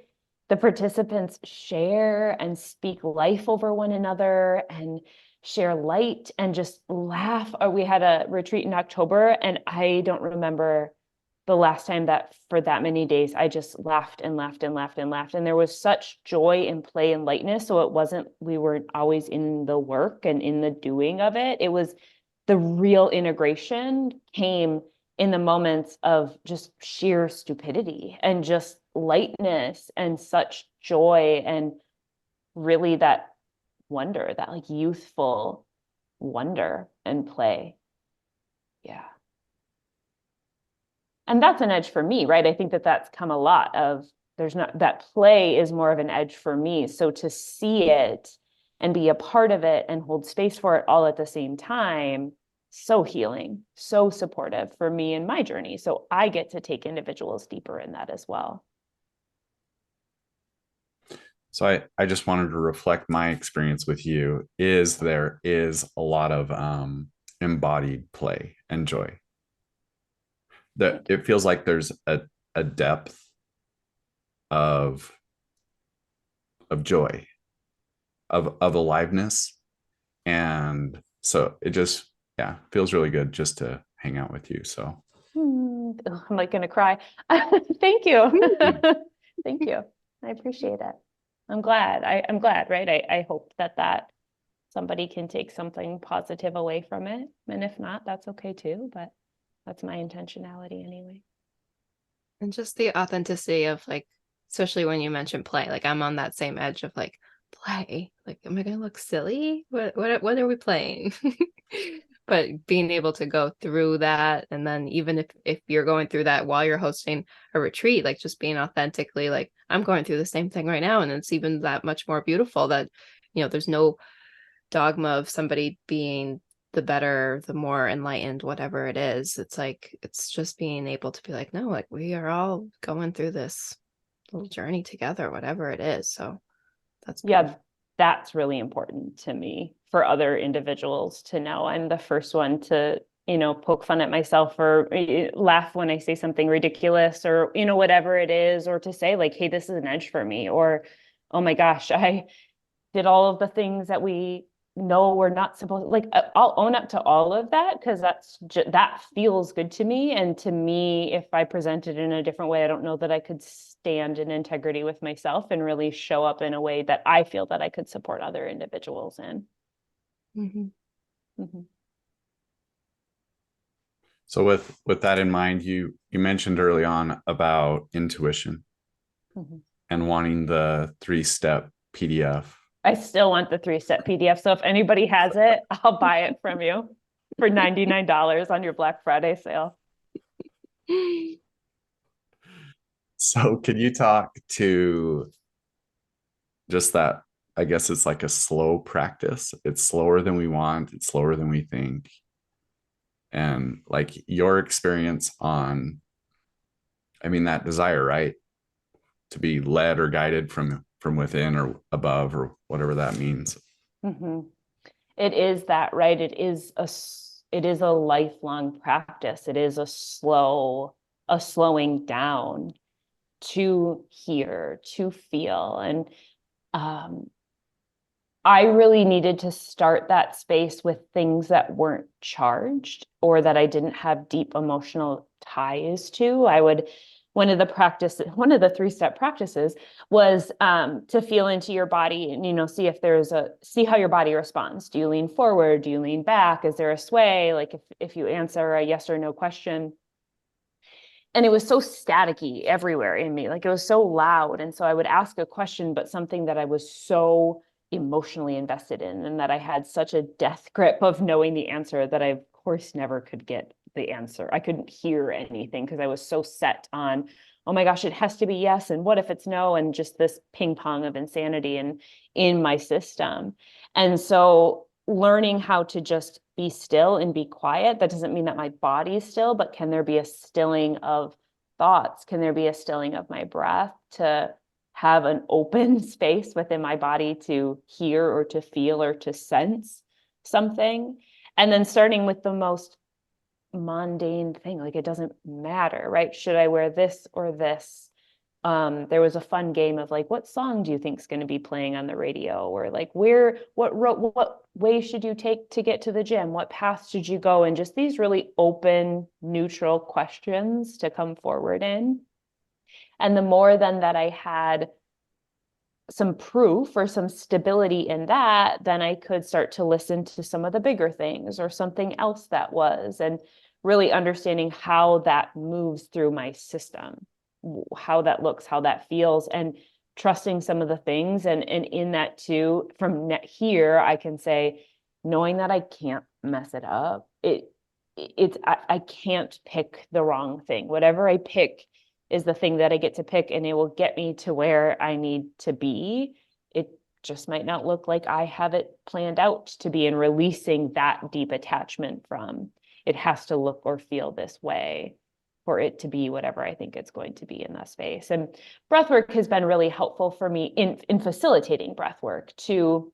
the participants share and speak life over one another and share light and just laugh. Or we had a retreat in October, and I don't remember the last time that for that many days I just laughed and laughed and laughed and laughed. And there was such joy and play and lightness. So it wasn't, we weren't always in the work and in the doing of it. It was the real integration came in the moments of just sheer stupidity and just lightness and such joy and really that wonder, that like youthful wonder and play. Yeah. And that's an edge for me, right? I think that that's come a lot of, there's not, that play is more of an edge for me. So to see it and be a part of it and hold space for it all at the same time, so healing, so supportive for me in my journey. So I get to take individuals deeper in that as well. So I just wanted to reflect my experience with you. Is there is a lot of embodied play and joy. That it feels like there's a depth of joy, of aliveness. And so it just, yeah, feels really good just to hang out with you. So I'm like gonna cry. Thank you. Thank you. I appreciate it. I'm glad. I'm glad, right? I hope that somebody can take something positive away from it. And if not, that's okay too. But that's my intentionality anyway. And just the authenticity of like, especially when you mention play, like I'm on that same edge of like play. Like, am I gonna look silly? What are we playing? But being able to go through that, and then even if you're going through that while you're hosting a retreat, like just being authentically like, I'm going through the same thing right now, and it's even that much more beautiful that, there's no dogma of somebody being the better, the more enlightened, whatever it is. It's like, it's just being able to be like, no, like we are all going through this little journey together, whatever it is. So that's beautiful. Yeah, that's really important to me for other individuals to know. I'm the first one to poke fun at myself or laugh when I say something ridiculous or, whatever it is, or to say like, hey, this is an edge for me, or, oh my gosh, I did all of the things that we know we're not supposed, like, I'll own up to all of that because that feels good to me. And to me, if I present it in a different way, I don't know that I could stand in integrity with myself and really show up in a way that I feel that I could support other individuals in. Mm-hmm. Mm-hmm. So with that in mind, you mentioned early on about intuition Mm-hmm. and wanting the 3-step PDF. I still want the 3-step PDF. So if anybody has it, I'll buy it from you for $99 on your Black Friday sale. So can you talk to just that? I guess it's like a slow practice. It's slower than we want. It's slower than we think. And like your experience on, I mean, that desire, right? To be led or guided from within or above or whatever that means. Mm-hmm. It is that, right? It is a lifelong practice. It is a slowing down to hear, to feel. And I really needed to start that space with things that weren't charged or that I didn't have deep emotional ties to. One of the 3-step practices was to feel into your body and, see how your body responds. Do you lean forward? Do you lean back? Is there a sway? Like if you answer a yes or no question. And it was so staticky everywhere in me, like it was so loud. And so I would ask a question, but something that I was so emotionally invested in, and that I had such a death grip of knowing the answer that I, of course, never could get the answer. I couldn't hear anything because I was so set on, oh my gosh, it has to be yes. And what if it's no? And just this ping pong of insanity in my system. And so learning how to just be still and be quiet. That doesn't mean that my body's still, but can there be a stilling of thoughts? Can there be a stilling of my breath to have an open space within my body to hear or to feel or to sense something? And then starting with the most mundane thing, like it doesn't matter, right? Should I wear this or this? There was a fun game of like, what song do you think is going to be playing on the radio? Or like, what way should you take to get to the gym? What path should you go? And just these really open, neutral questions to come forward in. And the more then that I had some proof or some stability in that, then I could start to listen to some of the bigger things or something else that was, and really understanding how that moves through my system, how that looks, how that feels, and trusting some of the things. And in that too, from here, I can say, knowing that I can't mess it up. I can't pick the wrong thing. Whatever I pick is the thing that I get to pick, and it will get me to where I need to be. It just might not look like I have it planned out to be, and releasing that deep attachment from it has to look or feel this way for it to be whatever I think it's going to be in that space. And breathwork has been really helpful for me in facilitating breathwork to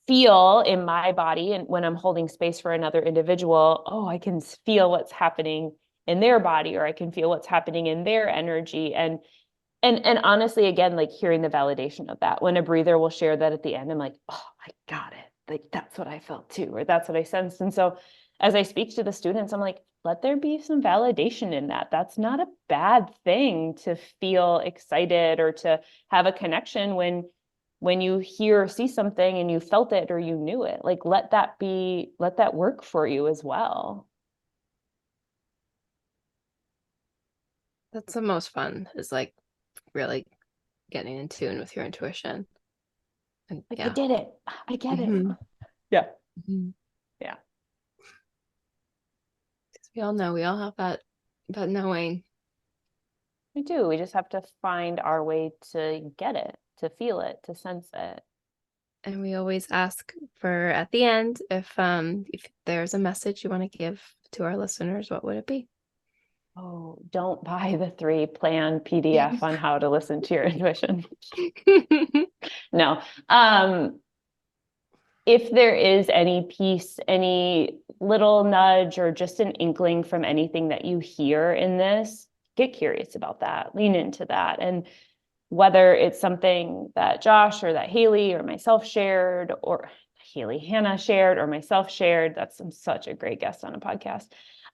feel in my body. And when I'm holding space for another individual, oh, I can feel what's happening in their body, or I can feel what's happening in their energy. And honestly, again, like hearing the validation of that, when a breather will share that at the end, I'm like, oh, I got it. Like, that's what I felt too, or that's what I sensed. And so as I speak to the students, I'm like, let there be some validation in that. That's not a bad thing to feel excited or to have a connection when you hear or see something and you felt it or you knew it. Like, let that work for you as well. That's the most fun, is like really getting in tune with your intuition. And Like, yeah. I did it. I get Mhm. it. Yeah. Mhm. Yeah. Because we all have that knowing. We do. We just have to find our way to get it, to feel it, to sense it. And we always ask for at the end, if there's a message you want to give to our listeners, what would it be? Oh, don't buy the 3-plan PDF on how to listen to your intuition. No. if there is any piece, any little nudge or just an inkling from anything that you hear in this, get curious about that, lean into that. And whether it's something that Josh or that Haley or myself shared, or Hannah shared, or myself shared, I'm such a great guest on a podcast.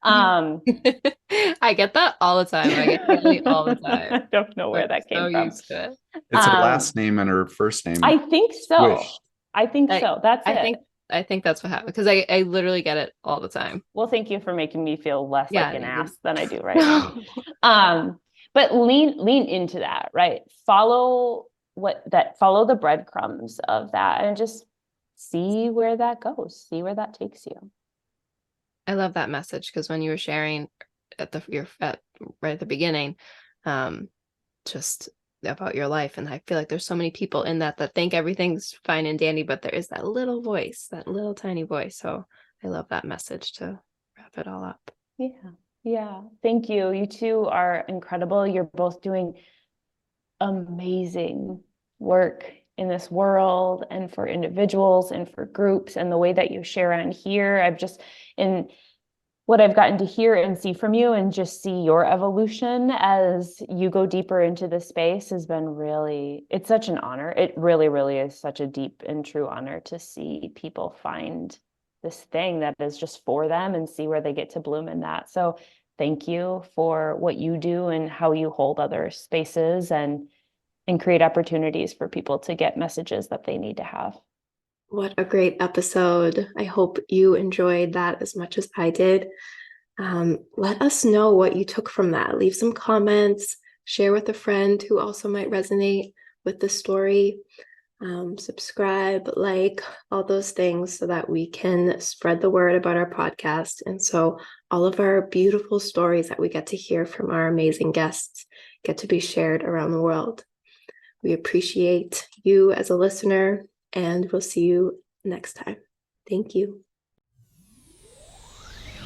I get that all the time. I get Haley all the time. I don't know where that came from. Used to it. It's her last name and her first name. I think so. Squished. I think so. That's it. I think that's what happened, because I literally get it all the time. Well, thank you for making me feel less like an ass than I do right now. But lean into that, right? Follow the breadcrumbs of that and just see where that goes, see where that takes you. I love that message, because when you were sharing right at the beginning, just about your life, and I feel like there's so many people in that think everything's fine and dandy, but there is that little voice, that little tiny voice. So I love that message to wrap it all up. Yeah. Thank you. You two are incredible. You're both doing amazing work in this world and for individuals and for groups, and the way that you share on here. In what I've gotten to hear and see from you, and just see your evolution as you go deeper into this space, has been it's such an honor. It really, really is such a deep and true honor to see people find this thing that is just for them and see where they get to bloom in that. So thank you for what you do and how you hold other spaces and create opportunities for people to get messages that they need to have. What a great episode. I hope you enjoyed that as much as I did. Let us know what you took from that. Leave some comments, share with a friend who also might resonate with the story. Subscribe, like, all those things, so that we can spread the word about our podcast. And so all of our beautiful stories that we get to hear from our amazing guests get to be shared around the world. We appreciate you as a listener, and we'll see you next time. Thank you.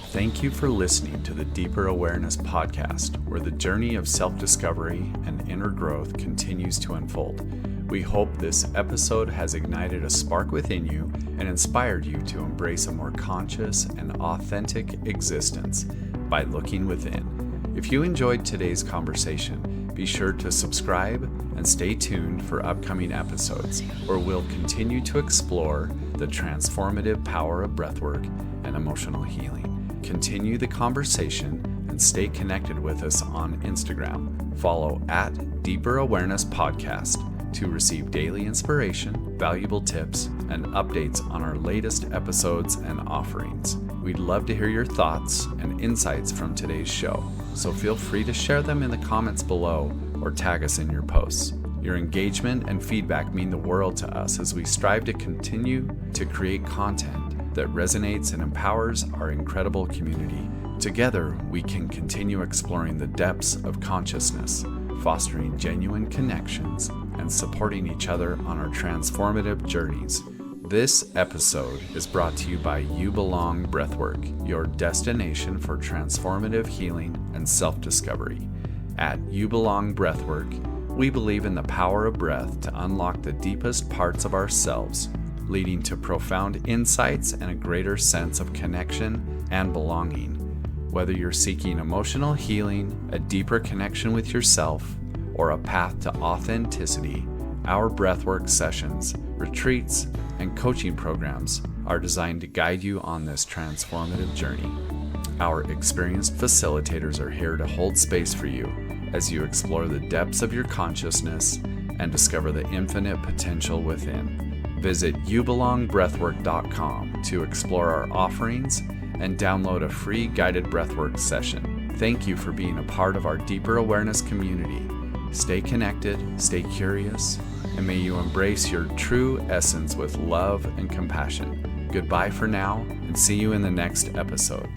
Thank you for listening to the Deeper Awareness podcast, where the journey of self-discovery and inner growth continues to unfold. We hope this episode has ignited a spark within you and inspired you to embrace a more conscious and authentic existence by looking within. If you enjoyed today's conversation, be sure to subscribe and stay tuned for upcoming episodes, where we'll continue to explore the transformative power of breathwork and emotional healing. Continue the conversation and stay connected with us on Instagram. Follow @Deeper Awareness Podcast to receive daily inspiration, valuable tips, and updates on our latest episodes and offerings. We'd love to hear your thoughts and insights from today's show, so feel free to share them in the comments below or tag us in your posts. Your engagement and feedback mean the world to us as we strive to continue to create content that resonates and empowers our incredible community. Together, we can continue exploring the depths of consciousness, fostering genuine connections, and supporting each other on our transformative journeys. This episode is brought to you by You Belong Breathwork, your destination for transformative healing and self-discovery. At You Belong Breathwork, we believe in the power of breath to unlock the deepest parts of ourselves, leading to profound insights and a greater sense of connection and belonging. Whether you're seeking emotional healing, a deeper connection with yourself, or a path to authenticity, our breathwork sessions, retreats, and coaching programs are designed to guide you on this transformative journey. Our experienced facilitators are here to hold space for you as you explore the depths of your consciousness and discover the infinite potential within. Visit youbelongbreathwork.com to explore our offerings and download a free guided breathwork session. Thank you for being a part of our Deeper Awareness community. Stay connected, stay curious, and may you embrace your true essence with love and compassion. Goodbye for now, and see you in the next episode.